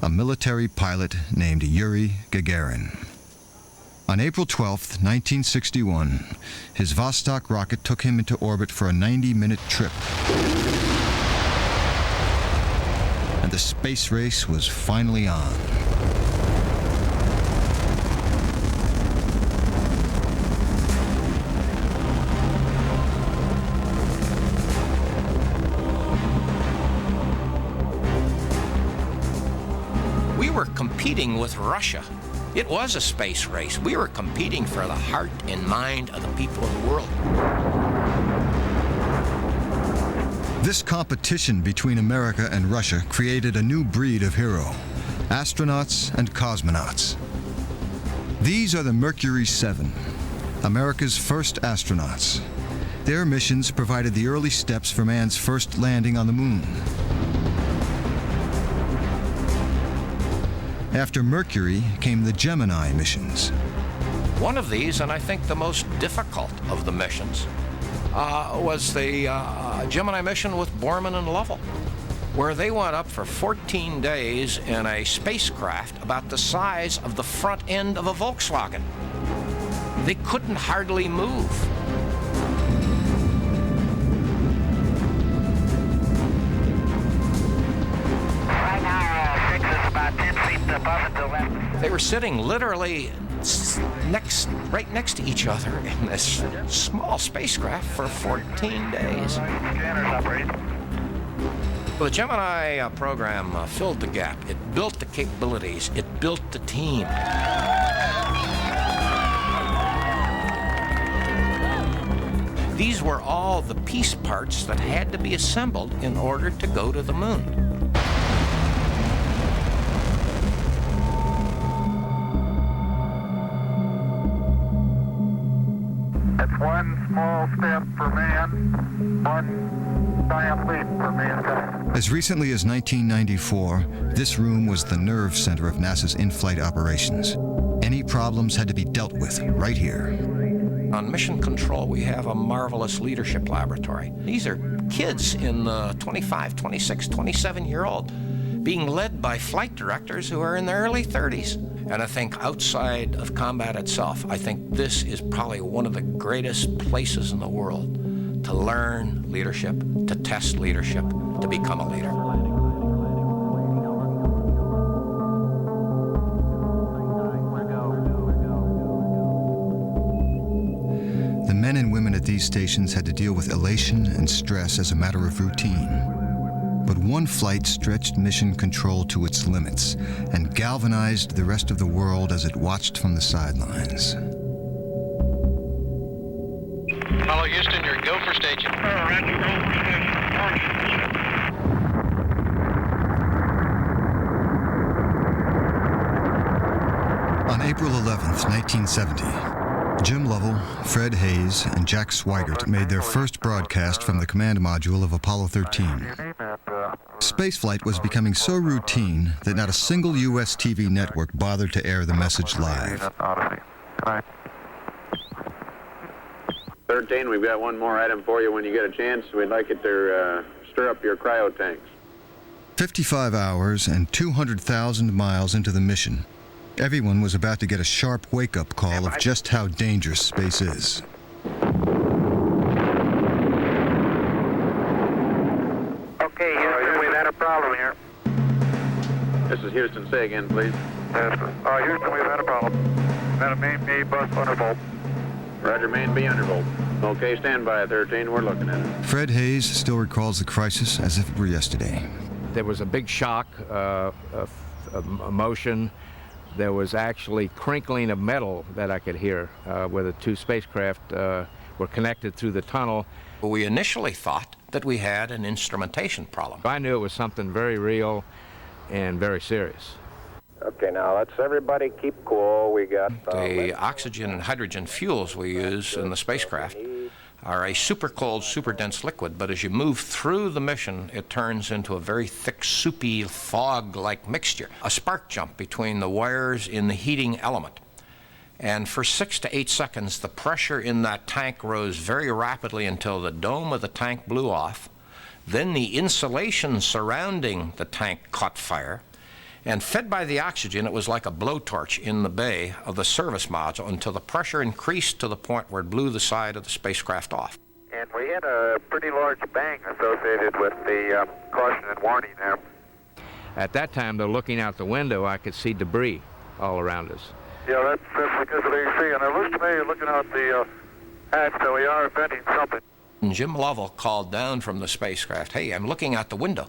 a military pilot named Yuri Gagarin. On April 12, 1961, his Vostok rocket took him into orbit for a 90-minute trip. And the space race was finally on. We were competing with Russia. It was a space race. We were competing for the heart and mind of the people of the world. This competition between America and Russia created a new breed of hero, astronauts and cosmonauts. These are the Mercury 7, America's first astronauts. Their missions provided the early steps for man's first landing on the moon. After Mercury came the Gemini missions. One of these, and I think the most difficult of the missions, was the Gemini mission with Borman and Lovell, where they went up for 14 days in a spacecraft about the size of the front end of a Volkswagen. They couldn't hardly move. They were sitting literally right next to each other in this small spacecraft for 14 days. The Gemini program filled the gap. It built the capabilities. It built the team. These were all the piece parts that had to be assembled in order to go to the moon. It's one small step for man, one giant leap for mankind. As recently as 1994, this room was the nerve center of NASA's in-flight operations. Any problems had to be dealt with right here. On mission control, we have a marvelous leadership laboratory. These are kids in the 25, 26, 27-year-old being led by flight directors who are in their early 30s. And I think outside of combat itself, I think this is probably one of the greatest places in the world to learn leadership, to test leadership, to become a leader. The men and women at these stations had to deal with elation and stress as a matter of routine. But one flight stretched mission control to its limits and galvanized the rest of the world as it watched from the sidelines. Hello, Houston, you're go for station. On April 11th, 1970, Jim Lovell, Fred Hayes, and Jack Swigert made their first broadcast from the command module of Apollo 13. Spaceflight was becoming so routine that not a single U.S. TV network bothered to air the message live. 13, we've got one more item for you when you get a chance. We'd like it to stir up your cryo tanks. 55 hours and 200,000 miles into the mission, everyone was about to get a sharp wake-up call of just how dangerous space is. Okay, Houston, we've had a problem here. This is Houston. Say again, please. Houston, we've had a problem. Had a main B bus undervolt. Roger, main B undervolt. Okay, stand by, 13. We're looking at it. Fred Hayes still recalls the crisis as if it were yesterday. There was a big shock, a motion. There was actually crinkling of metal that I could hear where the two spacecraft were connected through the tunnel. We initially thought that we had an instrumentation problem. I knew it was something very real and very serious. Okay, now let's everybody keep cool. We got the oxygen and hydrogen fuels we use in the spacecraft are a super cold, super dense liquid, but as you move through the mission, it turns into a very thick, soupy, fog-like mixture. A spark jump between the wires in the heating element. And for 6 to 8 seconds, the pressure in that tank rose very rapidly until the dome of the tank blew off. Then the insulation surrounding the tank caught fire. And fed by the oxygen, it was like a blowtorch in the bay of the service module until the pressure increased to the point where it blew the side of the spacecraft off. And we had a pretty large bang associated with the caution and warning there. At that time, though, looking out the window, I could see debris all around us. Yeah, that's because of AC. And it looks to me, looking out the hatch, that we are venting something. And Jim Lovell called down from the spacecraft, "Hey, I'm looking out the window,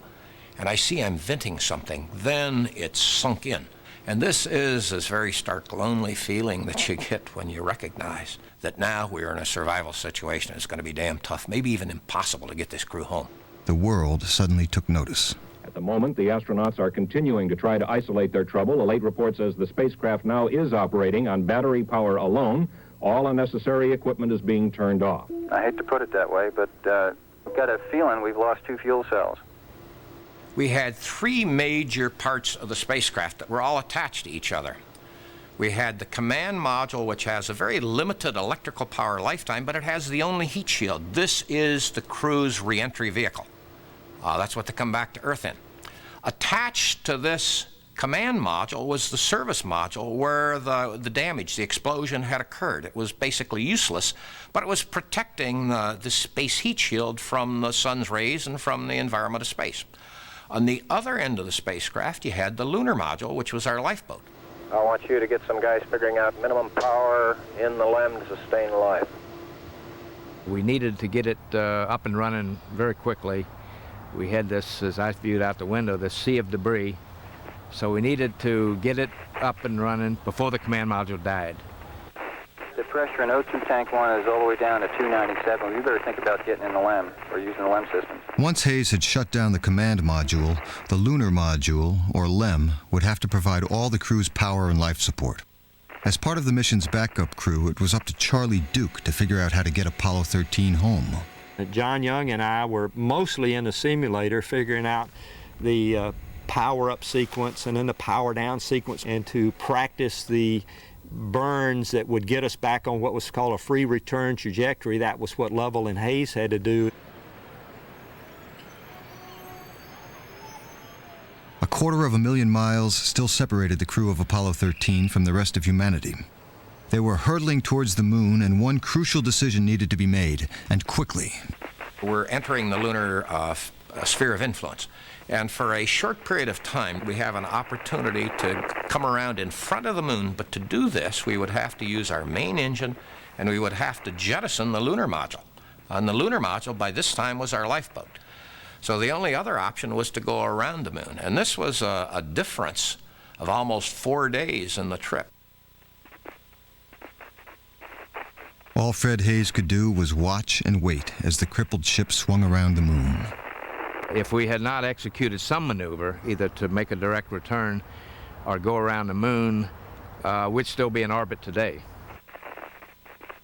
and I see I'm venting something." Then it sunk in. And this is this very stark, lonely feeling that you get when you recognize that now we're in a survival situation. It's going to be damn tough, maybe even impossible to get this crew home. The world suddenly took notice. At the moment, the astronauts are continuing to try to isolate their trouble. A late report says the spacecraft now is operating on battery power alone. All unnecessary equipment is being turned off. I hate to put it that way, but I've got a feeling we've lost 2 fuel cells. We had 3 major parts of the spacecraft that were all attached to each other. We had the command module, which has a very limited electrical power lifetime, but it has the only heat shield. This is the crew's reentry vehicle. That's what they come back to Earth in. Attached to this command module was the service module where the damage, the explosion had occurred. It was basically useless, but it was protecting the space heat shield from the sun's rays and from the environment of space. On the other end of the spacecraft, you had the lunar module, which was our lifeboat. I want you to get some guys figuring out minimum power in the LEM to sustain life. We needed to get it up and running very quickly. We had this, as I viewed out the window, this sea of debris. So we needed to get it up and running before the command module died. The pressure in O2 tank 1 is all the way down to 297. You better think about getting in the LEM or using the LEM systems. Once Hayes had shut down the command module, the lunar module, or LEM, would have to provide all the crew's power and life support. As part of the mission's backup crew, it was up to Charlie Duke to figure out how to get Apollo 13 home. John Young and I were mostly in the simulator figuring out the power-up sequence and then the power-down sequence, and to practice the burns that would get us back on what was called a free return trajectory. That was what Lovell and Hayes had to do. A 250,000 miles still separated the crew of Apollo 13 from the rest of humanity. They were hurtling towards the moon, and one crucial decision needed to be made, and quickly. We're entering the lunar sphere of influence. And for a short period of time, we have an opportunity to come around in front of the moon, but to do this, we would have to use our main engine, and we would have to jettison the lunar module. And the lunar module, by this time, was our lifeboat. So the only other option was to go around the moon. And this was a difference of almost 4 days in the trip. All Fred Hayes could do was watch and wait as the crippled ship swung around the moon. If we had not executed some maneuver, either to make a direct return or go around the moon, we'd still be in orbit today.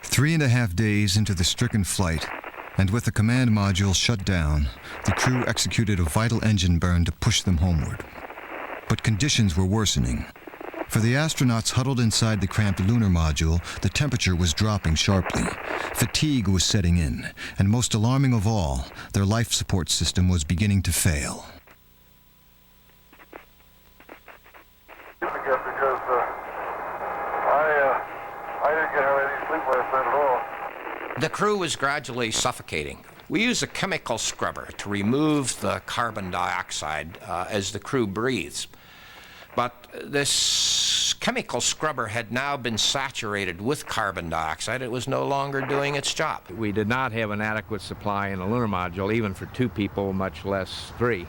3.5 days into the stricken flight, and with the command module shut down, the crew executed a vital engine burn to push them homeward. But conditions were worsening. For the astronauts huddled inside the cramped lunar module, the temperature was dropping sharply. Fatigue was setting in, and most alarming of all, their life support system was beginning to fail. Because I didn't get any sleep last night at all. The crew was gradually suffocating. We used a chemical scrubber to remove the carbon dioxide as the crew breathes. But this chemical scrubber had now been saturated with carbon dioxide. It was no longer doing its job. We did not have an adequate supply in the lunar module, even for 2 people, much less 3.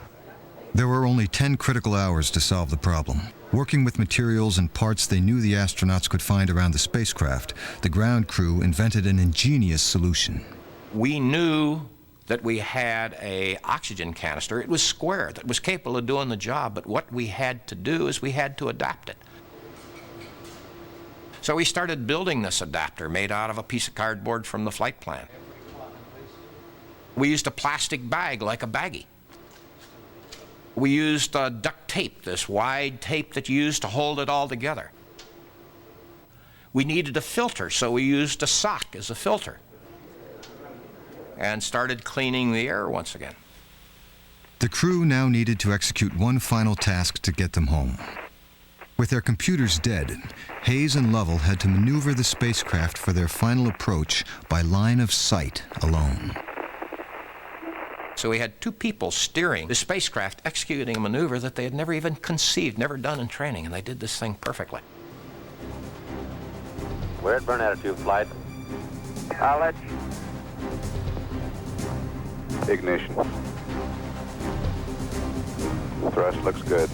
There were only 10 critical hours to solve the problem. Working with materials and parts they knew the astronauts could find around the spacecraft, the ground crew invented an ingenious solution. We knew that we had an oxygen canister. It was square, that was capable of doing the job, but what we had to do is we had to adapt it. So we started building this adapter made out of a piece of cardboard from the flight plan. We used a plastic bag like a baggie. We used duct tape, this wide tape that you use to hold it all together. We needed a filter, so we used a sock as a filter and started cleaning the air once again. The crew now needed to execute one final task to get them home. With their computers dead, Hayes and Lovell had to maneuver the spacecraft for their final approach by line of sight alone. So we had 2 people steering the spacecraft, executing a maneuver that they had never even conceived, never done in training, and they did this thing perfectly. We're at burn attitude, flight. I'll let you. Ignition. Thrust looks good.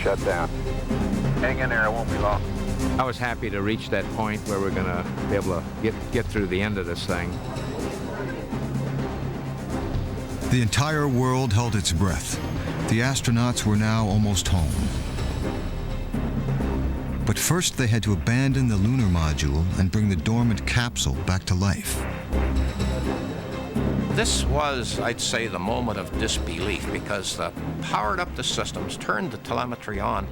Shut down. Hang in there, it won't be long. I was happy to reach that point where we're going to be able to get through the end of this thing. The entire world held its breath. The astronauts were now almost home. But first they had to abandon the lunar module and bring the dormant capsule back to life. This was, I'd say, the moment of disbelief, because powered up the systems, turned the telemetry on,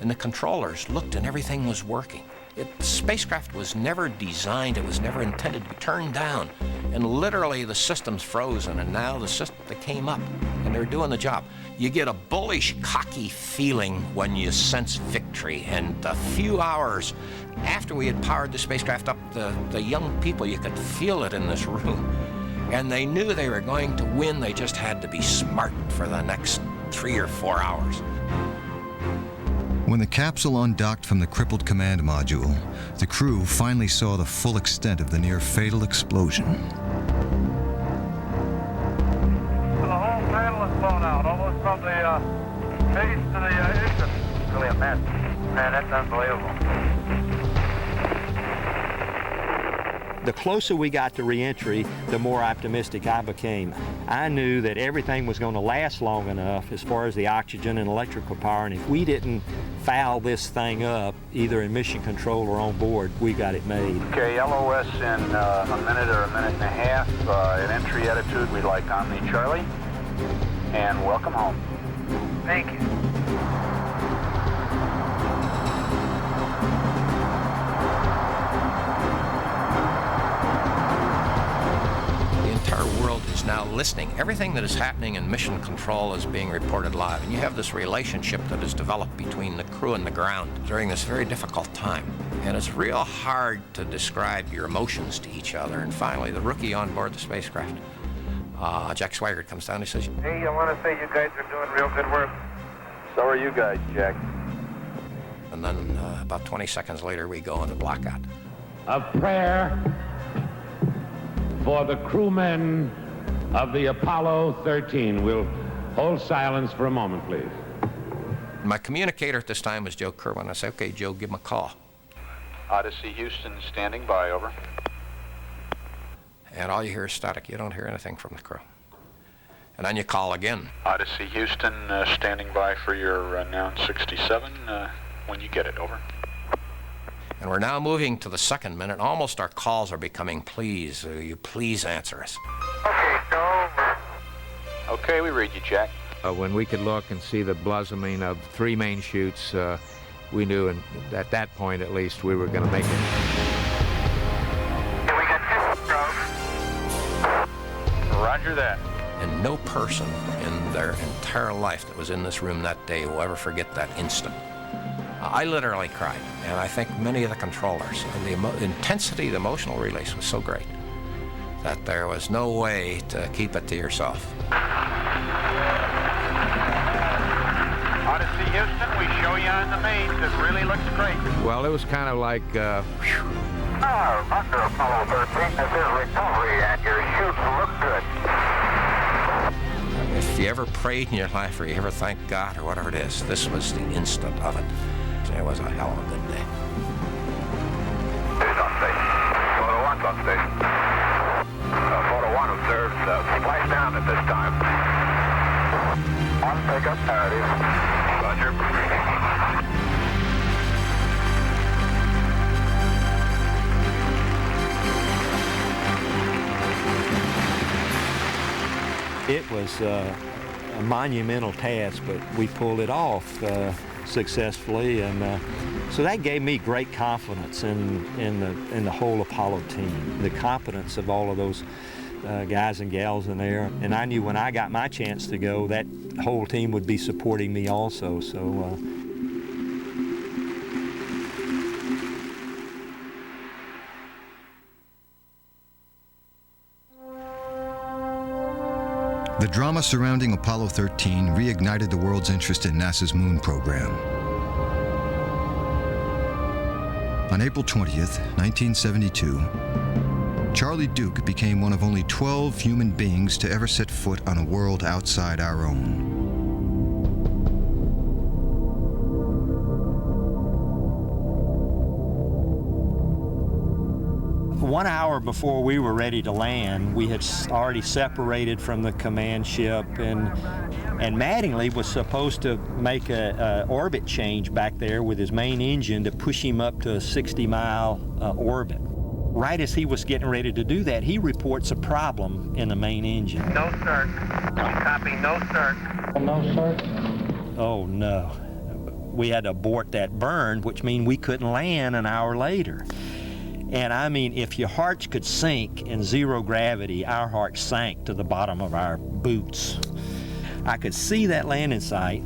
and the controllers looked and everything was working. The spacecraft was never designed, it was never intended to be turned down. And literally the system's frozen, and now the system, they came up and they're doing the job. You get a bullish, cocky feeling when you sense victory, and a few hours after we had powered the spacecraft up, the young people, you could feel it in this room. And they knew they were going to win, they just had to be smart for the next 3 or 4 hours. When the capsule undocked from the crippled command module, the crew finally saw the full extent of the near-fatal explosion. The whole panel is blown out, almost from the base to the ignition. It's really a mess. Man, that's unbelievable. The closer we got to re-entry, the more optimistic I became. I knew that everything was going to last long enough as far as the oxygen and electrical power, and if we didn't foul this thing up, either in mission control or on board, we got it made. Okay, LOS in a minute or a minute and a half. At entry attitude, we'd like Omni Charlie. And welcome home. Thank you. Now listening. Everything that is happening in mission control is being reported live, and you have this relationship that is developed between the crew and the ground during this very difficult time. And it's real hard to describe your emotions to each other. And finally, the rookie on board the spacecraft, Jack Swigert, comes down and he says, "Hey, I want to say you guys are doing real good work." So are you guys, Jack. And then about 20 seconds later, we go into blackout. A prayer for the crewmen of the Apollo 13. We'll hold silence for a moment, please. My communicator at this time was Joe Kerwin. I said, "Okay, Joe, give him a call." Odyssey Houston standing by, over. And all you hear is static. You don't hear anything from the crew. And then you call again. Odyssey Houston standing by for your noun 67 when you get it, over. And we're now moving to the second minute. Almost our calls are becoming, "Please, you please answer us." Okay, Joe. Okay, we read you, Jack. When we could look and see the blossoming of 3 main chutes, we knew, and at that point at least, we were going to make it. We got 2 strokes. Roger that. And no person in their entire life that was in this room that day will ever forget that instant. I literally cried, and I think many of the controllers. The intensity, the emotional release was so great that there was no way to keep it to yourself. Odyssey, Houston, we show you on the mains. It really looks great. Well, it was kind of like, Under Apollo 13, this is recovery, and your chutes look good. If you ever prayed in your life or you ever thanked God or whatever it is, this was the instant of it. It was a hell of a good day. It's on station. Photo 1's on station. Photo 1 observes splashdown at this time. On pickup, parity. Roger. It was a monumental task, but we pulled it off successfully, and so that gave me great confidence in the whole Apollo team, the competence of all of those guys and gals in there. And I knew when I got my chance to go, that whole team would be supporting me also. So. The drama surrounding Apollo 13 reignited the world's interest in NASA's moon program. On April 20th, 1972, Charlie Duke became one of only 12 human beings to ever set foot on a world outside our own. One hour before we were ready to land, we had already separated from the command ship, and Mattingly was supposed to make a orbit change back there with his main engine to push him up to a 60-mile orbit. Right as he was getting ready to do that, he reports a problem in the main engine. No, sir. Copy, no, sir. No, sir. Oh, no. We had to abort that burn, which means we couldn't land an hour later. And I mean, if your hearts could sink in zero gravity, our hearts sank to the bottom of our boots. I could see that landing site,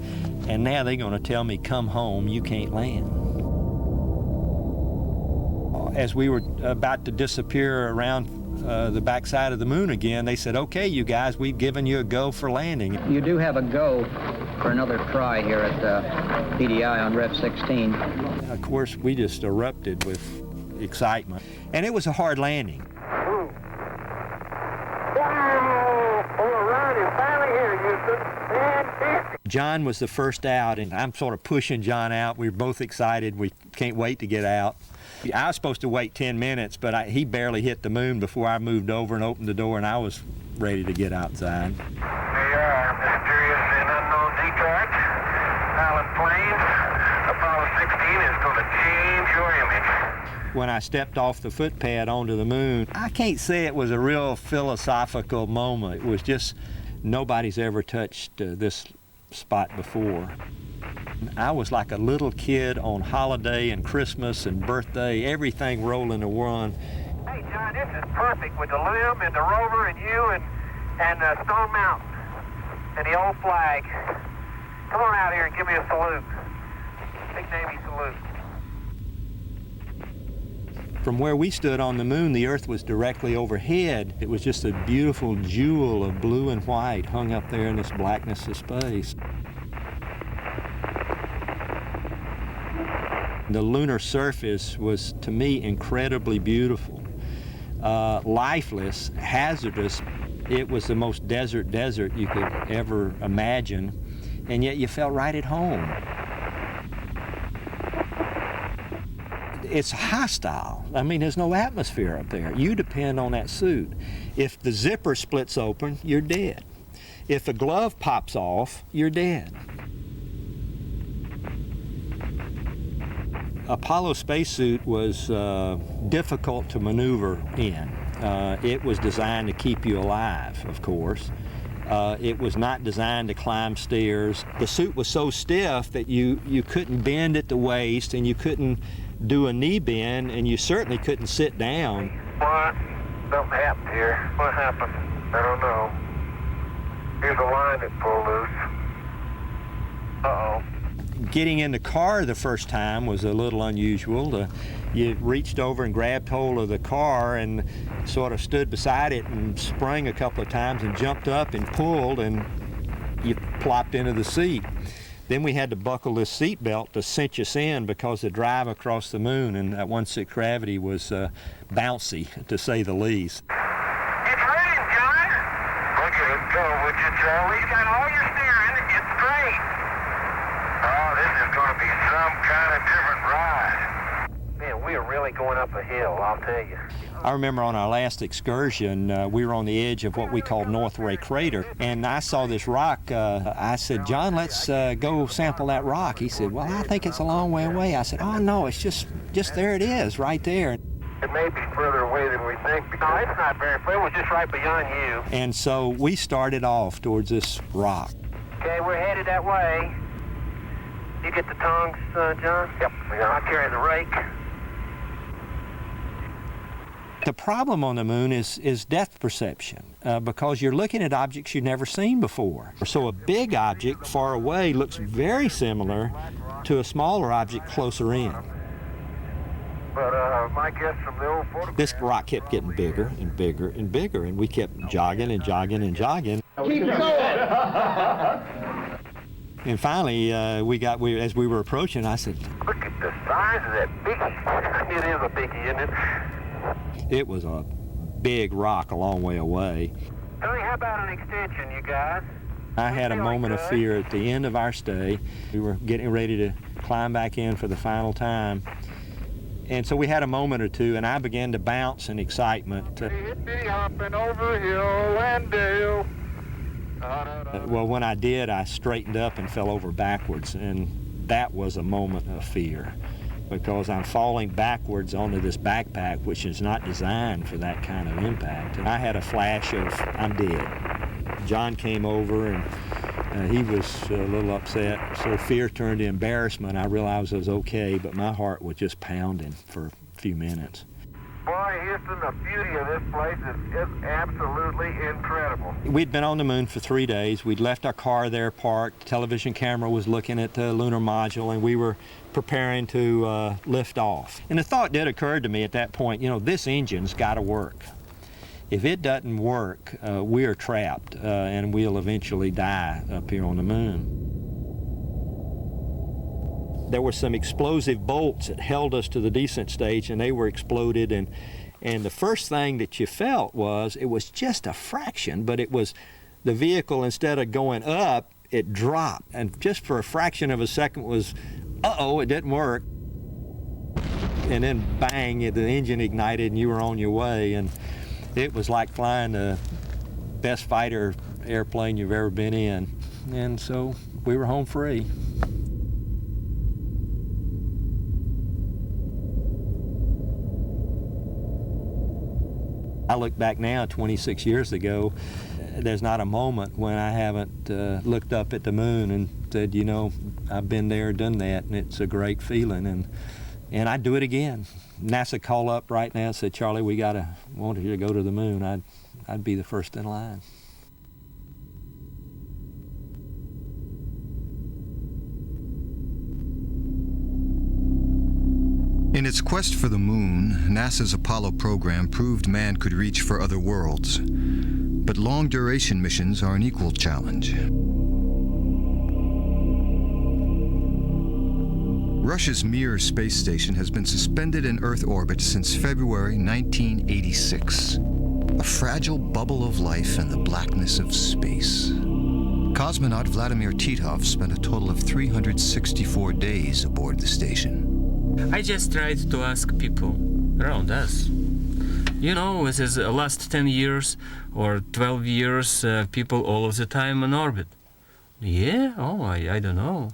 and now they're going to tell me, come home, you can't land. As we were about to disappear around the backside of the moon again, they said, okay, you guys, we've given you a go for landing. You do have a go for another try here at PDI on Rev 16. Of course, we just erupted with excitement, and it was a hard landing. John was the first out, and I'm sort of pushing John out. We were both excited. We can't wait to get out. I was supposed to wait 10 minutes, but he barely hit the moon before I moved over and opened the door, and I was ready to get outside. Here you are, mysterious and unknown decoy. Pilot planes. Apollo 16 is going to change your image. When I stepped off the footpad onto the moon, I can't say it was a real philosophical moment. It was just, nobody's ever touched this spot before. I was like a little kid on holiday and Christmas and birthday, everything rolling to one. Hey, John, this is perfect with the LIM and the rover and you and Stone Mountain and the old flag. Come on out here and give me a salute. Big Navy salute. From where we stood on the moon, the Earth was directly overhead. It was just a beautiful jewel of blue and white hung up there in this blackness of space. The lunar surface was, to me, incredibly beautiful. Lifeless, hazardous. It was the most desert you could ever imagine, and yet you felt right at home. It's hostile. I mean, there's no atmosphere up there. You depend on that suit. If the zipper splits open, you're dead. If a glove pops off, you're dead. Apollo spacesuit was difficult to maneuver in. It was designed to keep you alive, of course. It was not designed to climb stairs. The suit was so stiff that you couldn't bend at the waist, and you couldn't do a knee bend, and you certainly couldn't sit down. What? Something happened here. What happened? I don't know. Here's a line that pulled loose. Uh-oh. Getting in the car the first time was a little unusual. You reached over and grabbed hold of the car and sort of stood beside it and sprang a couple of times and jumped up and pulled, and you plopped into the seat. Then we had to buckle this seat belt to cinch us in because the drive across the moon and that 1/6 gravity was bouncy, to say the least. It's raining, John. Look at it go, would you, Charlie? You got all your steering. It's great. Oh, this is going to be some kind of different ride. Man, we are really going up a hill, I'll tell you. I remember on our last excursion, we were on the edge of what we called North Ray Crater, and I saw this rock. I said, John, let's go sample that rock. He said, well, I think it's a long way away. I said, oh, no, it's just there it is, right there. It may be further away than we think. No, it's not very far. It was just right beyond you. And so we started off towards this rock. Okay, we're headed that way. You get the tongs, John? Yep. I'll carry the rake. The problem on the moon is depth perception because you're looking at objects you've never seen before. So a big object far away looks very similar to a smaller object closer in. But my guess from the old photograph... This rock kept getting bigger and bigger and bigger, and we kept jogging and jogging and jogging. Keep going! And finally, as we were approaching, I said, Look at the size of that biggie. It is a biggie, isn't it? It was a big rock a long way away. Tony, how about an extension, you guys? I had a moment of fear at the end of our stay. We were getting ready to climb back in for the final time. And so we had a moment or two, and I began to bounce in excitement. Hopping over hill and dale. Well, when I did, I straightened up and fell over backwards, and that was a moment of fear, because I'm falling backwards onto this backpack, which is not designed for that kind of impact. And I had a flash of, I'm dead. John came over, and he was a little upset, so fear turned to embarrassment. I realized I was okay, but my heart was just pounding for a few minutes. Boy, Houston, the beauty of this place is absolutely incredible. We'd been on the moon for 3 days. We'd left our car there parked. The television camera was looking at the lunar module, and we were preparing to lift off. And the thought did occur to me at that point, this engine's got to work. If it doesn't work, we are trapped, and we'll eventually die up here on the moon. There were some explosive bolts that held us to the descent stage, and they were exploded, and the first thing that you felt was, it was just a fraction, but it was the vehicle, instead of going up, it dropped, and just for a fraction of a second was, uh-oh, it didn't work. And then bang, the engine ignited and you were on your way, and it was like flying the best fighter airplane you've ever been in. And so we were home free. I look back now, 26 years ago, there's not a moment when I haven't looked up at the moon and said, I've been there, done that, and it's a great feeling, and I'd do it again. NASA call up right now and said, Charlie, we want you to go to the moon. I'd be the first in line. In its quest for the moon, NASA's Apollo program proved man could reach for other worlds. But long-duration missions are an equal challenge. Russia's Mir space station has been suspended in Earth orbit since February 1986. A fragile bubble of life in the blackness of space. Cosmonaut Vladimir Titov spent a total of 364 days aboard the station. I just tried to ask people around us. This is the last 10 years or 12 years, people all of the time in orbit. Yeah? Oh, I don't know.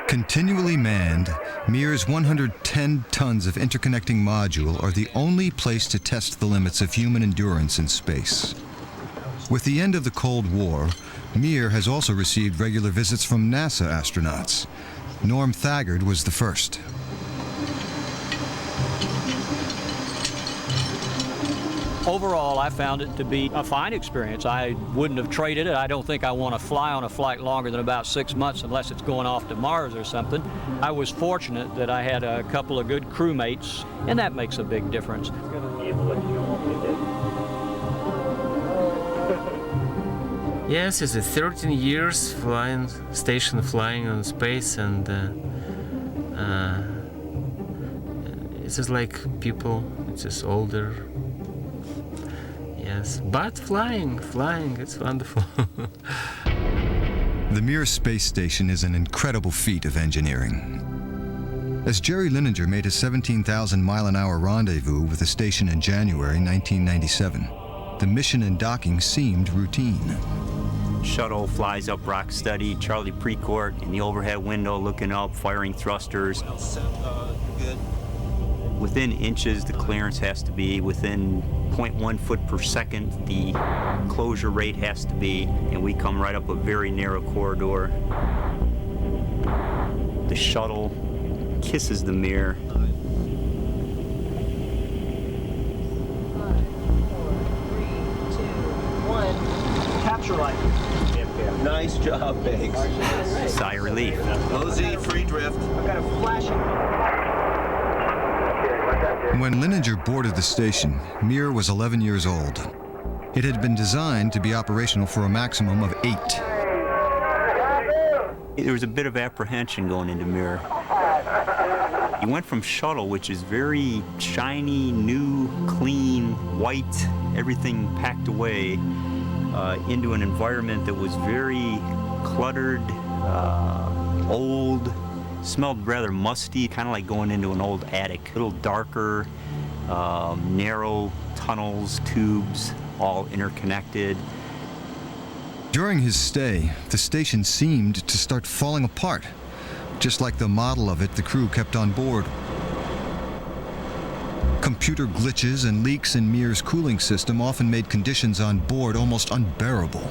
Continually manned, Mir's 110 tons of interconnecting module are the only place to test the limits of human endurance in space. With the end of the Cold War, Mir has also received regular visits from NASA astronauts. Norm Thagard was the first. Overall, I found it to be a fine experience. I wouldn't have traded it. I don't think I want to fly on a flight longer than about 6 months unless it's going off to Mars or something. I was fortunate that I had a couple of good crewmates, and that makes a big difference. Yes, it's 13 years flying on space, and it's just like people, it's just older. Yes, but flying, it's wonderful. The Mir space station is an incredible feat of engineering. As Jerry Linenger made his 17,000-mile-an-hour rendezvous with the station in January 1997, the mission and docking seemed routine. Shuttle flies up rock steady, Charlie Precourt in the overhead window looking up, firing thrusters. Within inches the clearance has to be, within 0.1 foot per second the closure rate has to be, and we come right up a very narrow corridor. The shuttle kisses the Mir. Capture light. Nice job, Biggs. Sigh of relief. OZ, free drift. I've got a flashing. When Linenger boarded the station, Mir was 11 years old. It had been designed to be operational for a maximum of 8. There was a bit of apprehension going into Mir. You went from shuttle, which is very shiny, new, clean, white, everything packed away, into an environment that was very cluttered, old, smelled rather musty, kind of like going into an old attic. A little darker, narrow tunnels, tubes, all interconnected. During his stay, the station seemed to start falling apart, just like the model of it the crew kept on board. Computer glitches and leaks in Mir's cooling system often made conditions on board almost unbearable,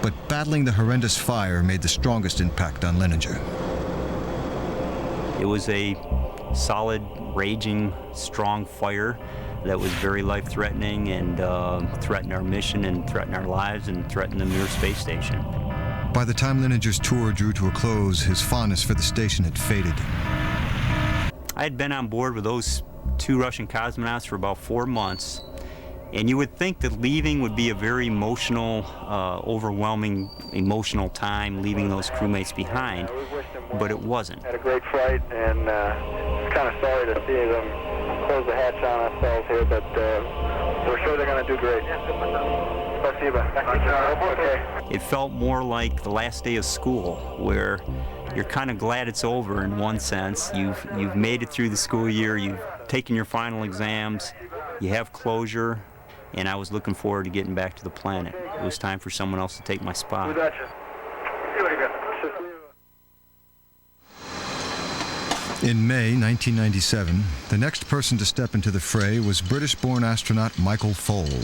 but battling the horrendous fire made the strongest impact on Linenger. It was a solid, raging, strong fire that was very life-threatening and threatened our mission and threatened our lives and threatened the Mir space station. By the time Lininger's tour drew to a close, his fondness for the station had faded. I had been on board with those 2 Russian cosmonauts for about 4 months, and you would think that leaving would be a very emotional, overwhelming, emotional time, leaving those crewmates behind, but it wasn't. Had a great flight, and it's kind of sorry to see them close the hatch on ourselves here, but we're sure they're going to do great. Okay. It felt more like the last day of school, where you're kind of glad it's over in one sense. You've made it through the school year, you've taken your final exams, you have closure, and I was looking forward to getting back to the planet. It was time for someone else to take my spot. In May 1997, the next person to step into the fray was British-born astronaut Michael Foale.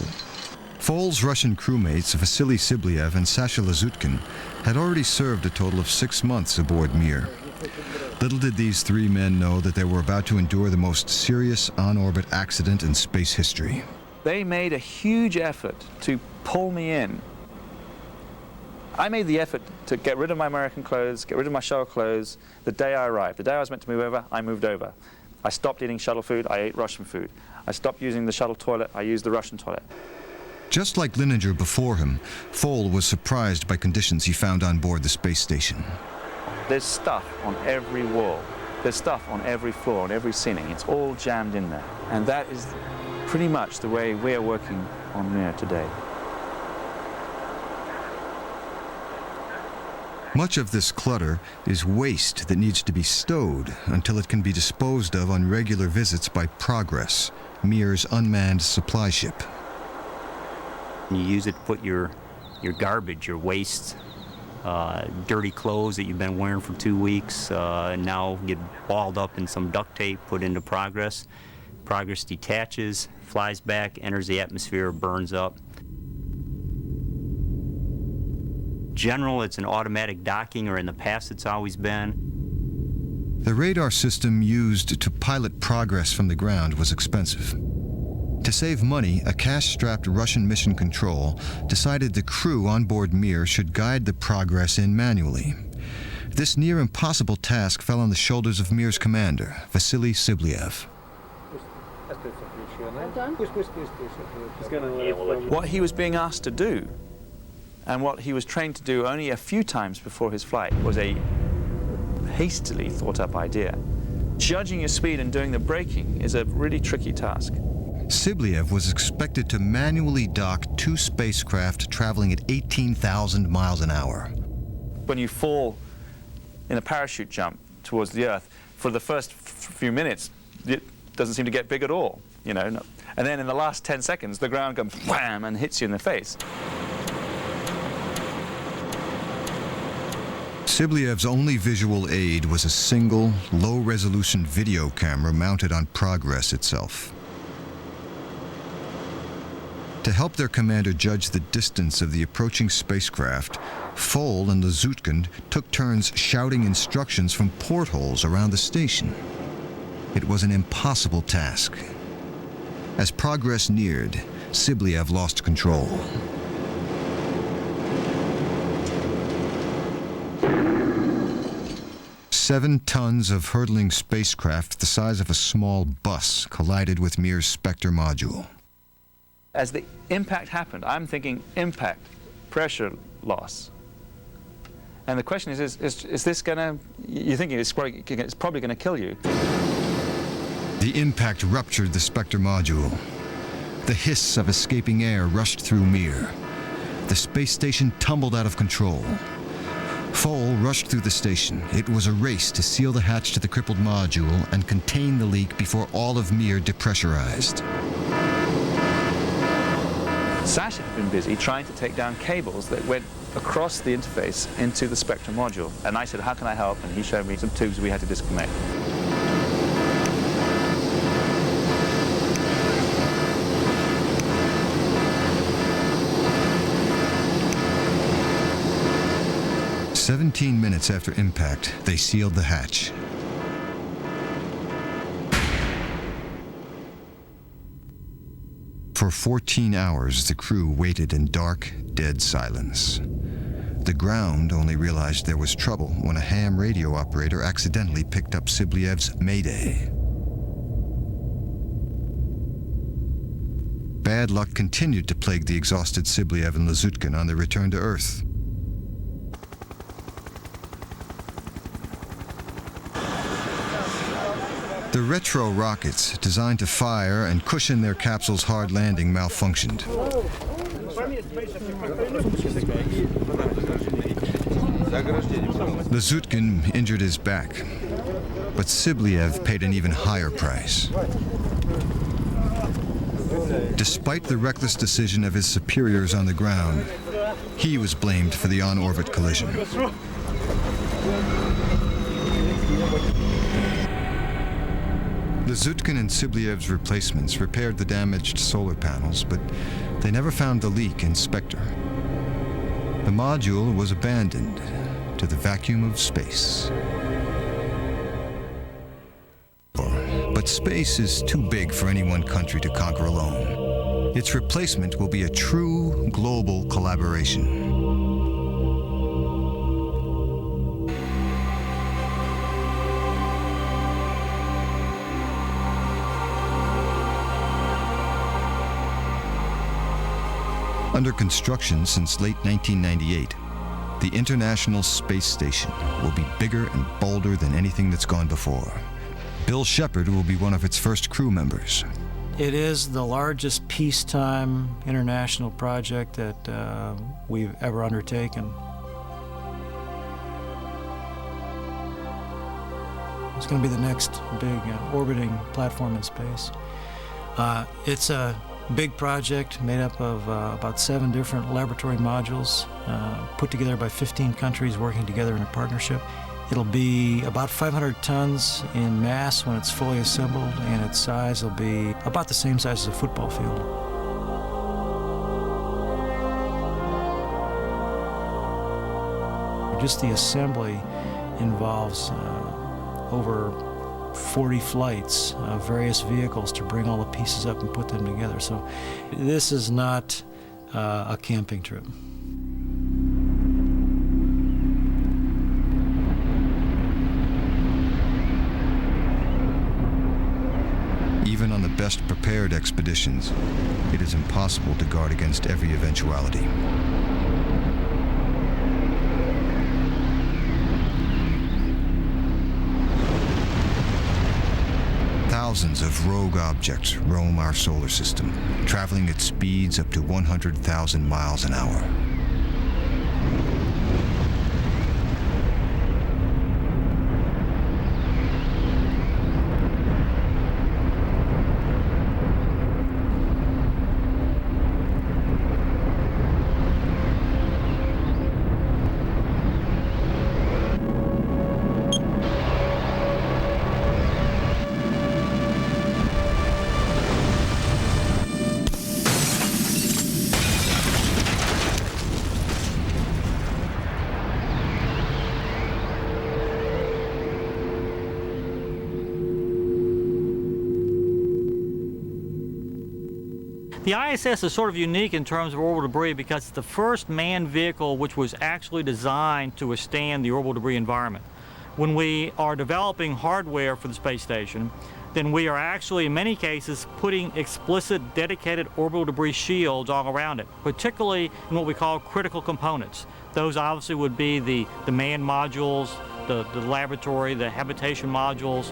Foale's Russian crewmates Vasily Sibliev and Sasha Lazutkin had already served a total of 6 months aboard Mir. Little did these 3 men know that they were about to endure the most serious on-orbit accident in space history. They made a huge effort to pull me in. I made the effort to get rid of my American clothes, get rid of my shuttle clothes the day I arrived. The day I was meant to move over, I moved over. I stopped eating shuttle food, I ate Russian food. I stopped using the shuttle toilet, I used the Russian toilet. Just like Linenger before him, Foale was surprised by conditions he found on board the space station. There's stuff on every wall. There's stuff on every floor, on every ceiling. It's all jammed in there. And that is pretty much the way we are working on Mir today. Much of this clutter is waste that needs to be stowed until it can be disposed of on regular visits by Progress, Mir's unmanned supply ship. You use it to put your garbage, your waste, dirty clothes that you've been wearing for 2 weeks, now get balled up in some duct tape, put into Progress. Progress detaches, flies back, enters the atmosphere, burns up. General, it's an automatic docking, or in the past it's always been. The radar system used to pilot Progress from the ground was expensive. To save money, a cash-strapped Russian mission control decided the crew on board Mir should guide the Progress in manually. This near-impossible task fell on the shoulders of Mir's commander, Vasily Sibliev. What he was being asked to do, and what he was trained to do only a few times before his flight, was a hastily thought-up idea. Judging your speed and doing the braking is a really tricky task. Sibliev was expected to manually dock 2 spacecraft traveling at 18,000 miles an hour. When you fall in a parachute jump towards the Earth, for the first few minutes, it doesn't seem to get big at all, you know. And then in the last 10 seconds, the ground comes wham and hits you in the face. Sibliev's only visual aid was a single, low-resolution video camera mounted on Progress itself. To help their commander judge the distance of the approaching spacecraft, Foale and Lazutkin took turns shouting instructions from portholes around the station. It was an impossible task. As Progress neared, Sibliev lost control. Seven tons of hurtling spacecraft the size of a small bus collided with Mir's Spectre module. As the impact happened, I'm thinking impact, pressure loss. And the question is this gonna, you're thinking it's probably gonna kill you. The impact ruptured the Spectre module. The hiss of escaping air rushed through Mir. The space station tumbled out of control. Foale rushed through the station. It was a race to seal the hatch to the crippled module and contain the leak before all of Mir depressurized. Sasha had been busy trying to take down cables that went across the interface into the Spectre module. And I said, how can I help? And he showed me some tubes we had to disconnect. "17 minutes after impact, they sealed the hatch. For 14 hours, the crew waited in dark, dead silence. The ground only realized there was trouble when a ham radio operator accidentally picked up Sibliev's Mayday. Bad luck continued to plague the exhausted Sibliev and Lazutkin on their return to Earth. The retro rockets, designed to fire and cushion their capsule's hard landing, malfunctioned. Lazutkin injured his back, but Sibliev paid an even higher price. Despite the reckless decision of his superiors on the ground, he was blamed for the on-orbit collision. Lazutkin and Sibliev's replacements repaired the damaged solar panels, but they never found the leak in Spectre. The module was abandoned to the vacuum of space. But space is too big for any one country to conquer alone. Its replacement will be a true global collaboration. Under construction since late 1998, the International Space Station will be bigger and bolder than anything that's gone before. Bill Shepard will be one of its first crew members. It is the largest peacetime international project that we've ever undertaken. It's going to be the next big orbiting platform in space. It's a big project made up of about 7 different laboratory modules put together by 15 countries working together in a partnership. It'll be about 500 tons in mass when it's fully assembled, and its size will be about the same size as a football field. Just the assembly involves over 40 flights of various vehicles to bring all the pieces up and put them together. So this is not a camping trip. Even on the best prepared expeditions, it is impossible to guard against every eventuality. Thousands of rogue objects roam our solar system, traveling at speeds up to 100,000 miles an hour. The ISS is sort of unique in terms of orbital debris because it's the first manned vehicle which was actually designed to withstand the orbital debris environment. When we are developing hardware for the space station, then we are actually, in many cases, putting explicit dedicated orbital debris shields all around it, particularly in what we call critical components. Those obviously would be the manned modules, the laboratory, the habitation modules.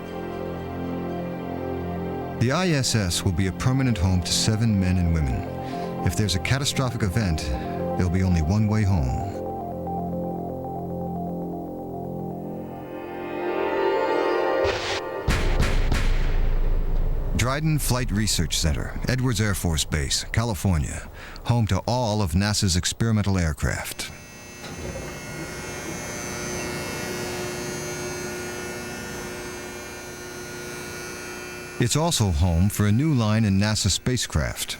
The ISS will be a permanent home to 7 men and women. If there's a catastrophic event, there'll be only one way home. Dryden Flight Research Center, Edwards Air Force Base, California, home to all of NASA's experimental aircraft. It's also home for a new line in NASA spacecraft.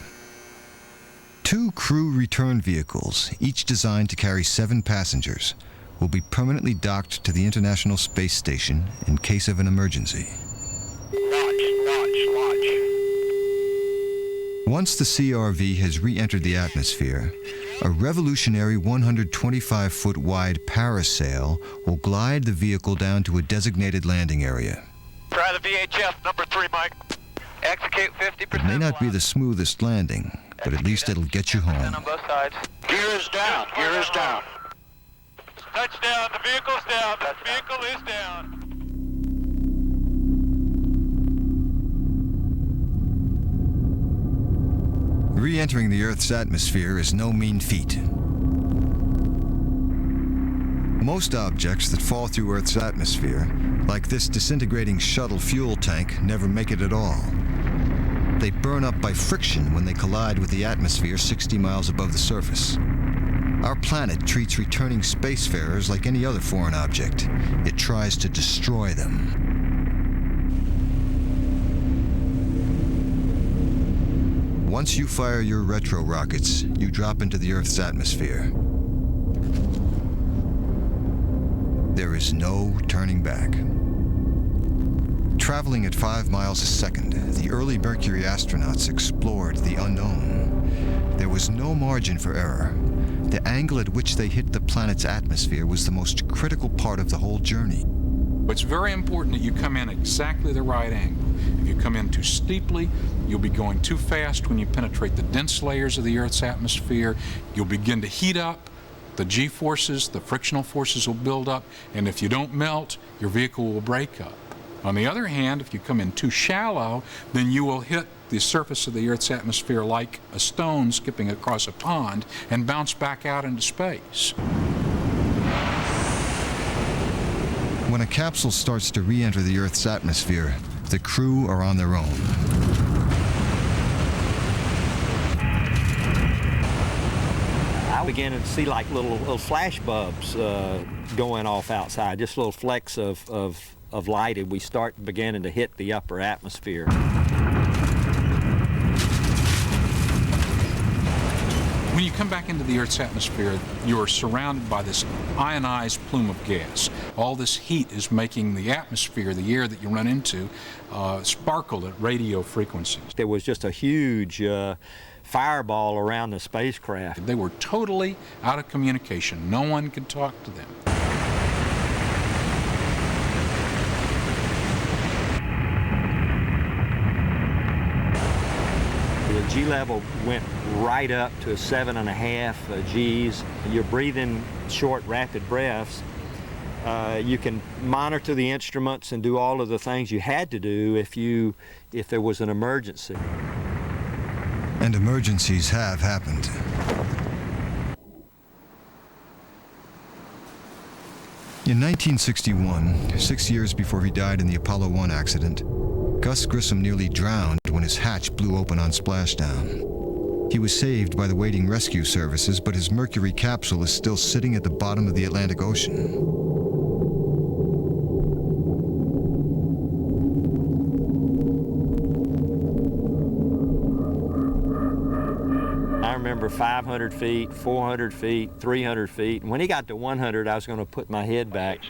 2 crew return vehicles, each designed to carry 7 passengers, will be permanently docked to the International Space Station in case of an emergency. Launch. Once the CRV has re-entered the atmosphere, a revolutionary 125-foot wide parasail will glide the vehicle down to a designated landing area. Try the VHF, number 3, Mike. Execute 50%. It may not be the smoothest landing, but at least it'll get you home. On both sides. Gear is down. Touchdown. The vehicle's down. The vehicle is down. Re-entering the Earth's atmosphere is no mean feat. Most objects that fall through Earth's atmosphere, like this disintegrating shuttle fuel tank, never make it at all. They burn up by friction when they collide with the atmosphere 60 miles above the surface. Our planet treats returning spacefarers like any other foreign object. It tries to destroy them. Once you fire your retro rockets, you drop into the Earth's atmosphere. There is no turning back. Traveling at 5 miles a second, the early Mercury astronauts explored the unknown. There was no margin for error. The angle at which they hit the planet's atmosphere was the most critical part of the whole journey. It's very important that you come in exactly the right angle. If you come in too steeply, you'll be going too fast when you penetrate the dense layers of the Earth's atmosphere. You'll begin to heat up. The G-forces, the frictional forces will build up, and if you don't melt, your vehicle will break up. On the other hand, if you come in too shallow, then you will hit the surface of the Earth's atmosphere like a stone skipping across a pond and bounce back out into space. When a capsule starts to re-enter the Earth's atmosphere, the crew are on their own. I began to see like little flash bulbs going off outside, just little flecks of light, and we start beginning to hit the upper atmosphere. When you you come back into the Earth's atmosphere, you are surrounded by this ionized plume of gas. All this heat is making the atmosphere, the air that you run into, sparkle at radio frequencies. There was just a huge fireball around the spacecraft. They were totally out of communication. No one could talk to them. The G level went right up to 7.5 Gs. You're breathing short, rapid breaths. You can monitor the instruments and do all of the things you had to do if there was an emergency. And emergencies have happened. In 1961, 6 years before he died in the Apollo 1 accident, Gus Grissom nearly drowned when his hatch blew open on splashdown. He was saved by the waiting rescue services, but his Mercury capsule is still sitting at the bottom of the Atlantic Ocean. I remember 500 feet, 400 feet, 300 feet. And when he got to 100, I was going to put my head back.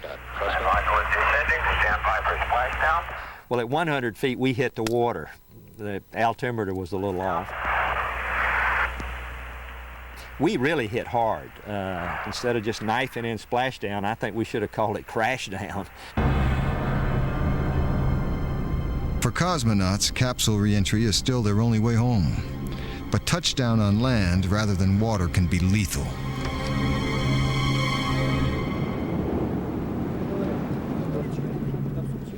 Well, at 100 feet, we hit the water. The altimeter was a little off. We really hit hard. Instead of just knifing in splashdown, I think we should have called it crash down. For cosmonauts, capsule re-entry is still their only way home. But touchdown on land rather than water can be lethal.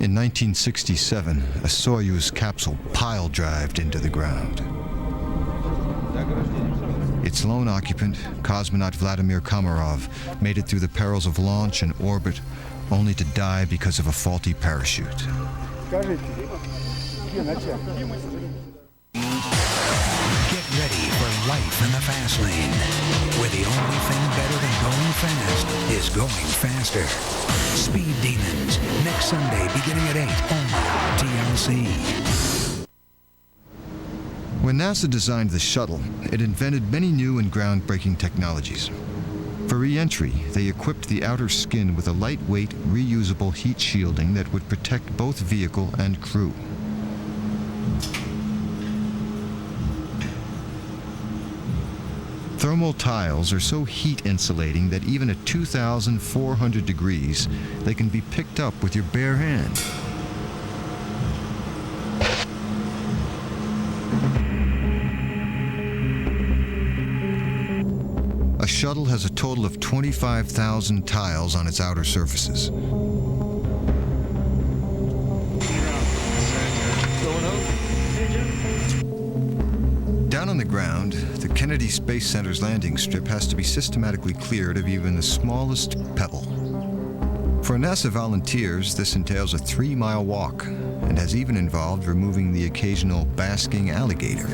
In 1967, a Soyuz capsule pile-drived into the ground. Its lone occupant, cosmonaut Vladimir Komarov, made it through the perils of launch and orbit, only to die because of a faulty parachute. Get ready for life in the fast lane, where the only thing better than going fast is going faster. Speed Demons, next Sunday beginning at 8, only on TLC. When NASA designed the shuttle, it invented many new and groundbreaking technologies. For re-entry, they equipped the outer skin with a lightweight, reusable heat shielding that would protect both vehicle and crew. Thermal tiles are so heat insulating that even at 2,400 degrees, they can be picked up with your bare hand. A shuttle has a total of 25,000 tiles on its outer surfaces. Down on the ground, the Kennedy Space Center's landing strip has to be systematically cleared of even the smallest pebble. For NASA volunteers, this entails a 3-mile walk and has even involved removing the occasional basking alligator.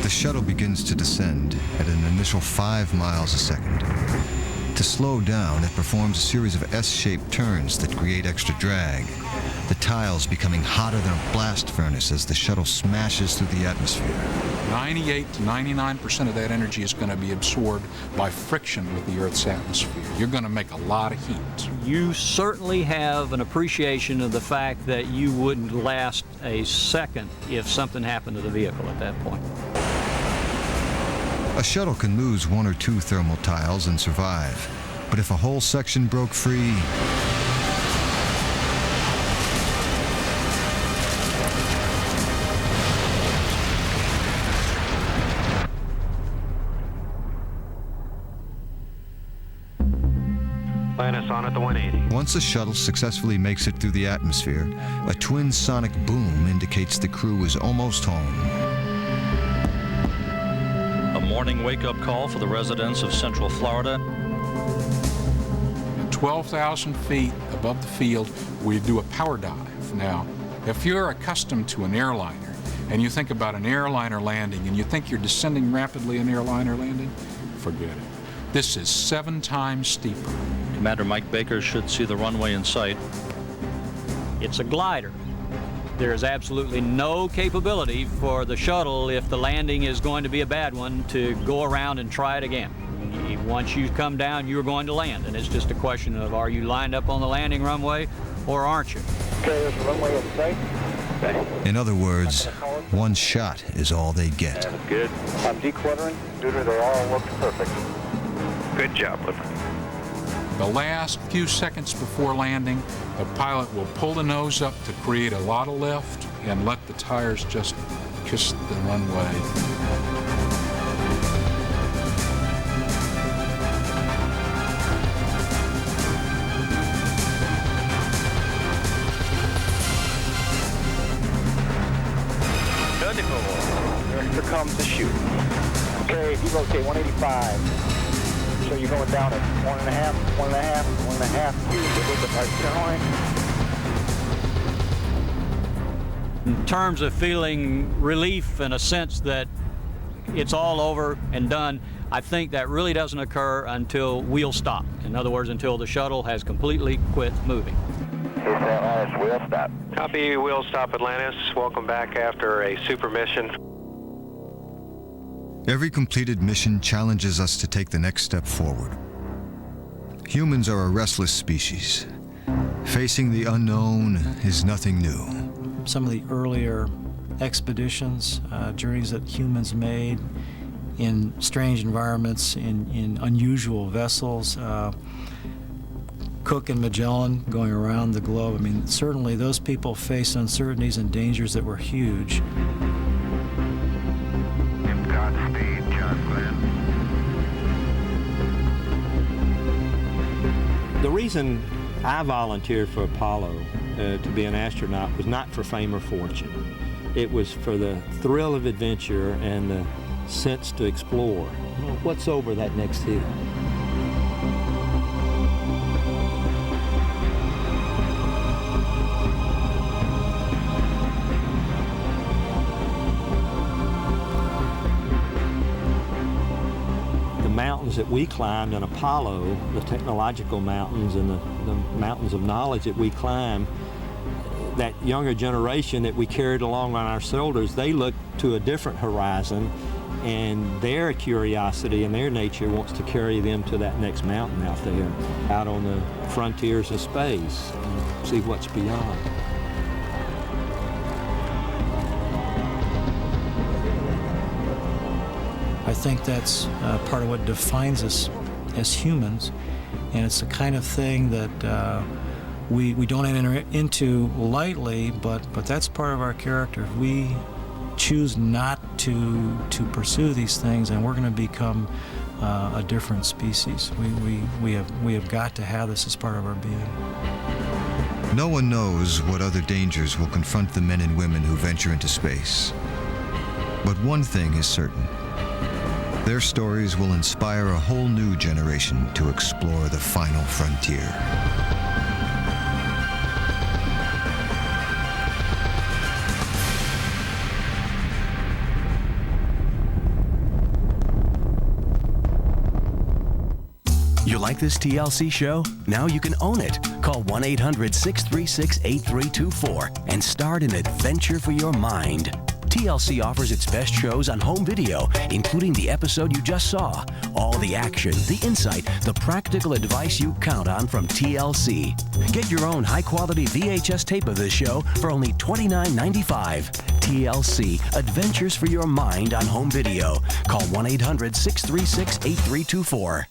The shuttle begins to descend at an initial 5 miles a second. To slow down, it performs a series of S-shaped turns that create extra drag, the tiles becoming hotter than a blast furnace as the shuttle smashes through the atmosphere. 98 to 99% of that energy is going to be absorbed by friction with the Earth's atmosphere. You're going to make a lot of heat. You certainly have an appreciation of the fact that you wouldn't last a second if something happened to the vehicle at that point. A shuttle can lose 1 or 2 thermal tiles and survive, but if a whole section broke free, on at the 180. Once a shuttle successfully makes it through the atmosphere, a twin sonic boom indicates the crew is almost home. A morning wake-up call for the residents of Central Florida. At 12,000 feet above the field, we do a power dive. Now, if you're accustomed to an airliner, and you think about an airliner landing, and you think you're descending rapidly an airliner landing, forget it. This is 7 times steeper. Commander Mike Baker should see the runway in sight. It's a glider. There is absolutely no capability for the shuttle, if the landing is going to be a bad one, to go around and try it again. Once you come down, you're going to land, and it's just a question of, are you lined up on the landing runway or aren't you? Okay, there's the runway in sight. Okay. In other words, one shot is all they get. That's good. I'm decluttering. Duder, they all look perfect. Good job, Lippert. The last few seconds before landing, the pilot will pull the nose up to create a lot of lift and let the tires just kiss the runway. Here comes the chute. Okay, derotate 185. So you're going down at 1.5, 1.5, 1.5, 2, a little bit right center line. In terms of feeling relief and a sense that it's all over and done, I think that really doesn't occur until wheel stop. In other words, until the shuttle has completely quit moving. Atlantis, wheel stop. Copy, wheel stop Atlantis. Welcome back after a super mission. Every completed mission challenges us to take the next step forward. Humans are a restless species. Facing the unknown is nothing new. Some of the earlier expeditions, journeys that humans made in strange environments, in unusual vessels, Cook and Magellan going around the globe. I mean, certainly those people faced uncertainties and dangers that were huge. Godspeed, John Glenn. The reason I volunteered for Apollo to be an astronaut was not for fame or fortune. It was for the thrill of adventure and the sense to explore. You know, what's over that next hill? Mountains that we climbed in Apollo, the technological mountains and the mountains of knowledge that we climbed, that younger generation that we carried along on our shoulders, they look to a different horizon, and their curiosity and their nature wants to carry them to that next mountain out there, out on the frontiers of space, and see what's beyond. I think that's part of what defines us as humans, and it's the kind of thing that we don't enter into lightly, but that's part of our character. If we choose not to pursue these things, and we're going to become a different species. We have got to have this as part of our being. No one knows what other dangers will confront the men and women who venture into space. But one thing is certain. Their stories will inspire a whole new generation to explore the final frontier. You like this TLC show? Now you can own it. Call 1-800-636-8324 and start an adventure for your mind. TLC offers its best shows on home video, including the episode you just saw. All the action, the insight, the practical advice you count on from TLC. Get your own high-quality VHS tape of this show for only $29.95. TLC, Adventures for Your Mind on home video. Call 1-800-636-8324.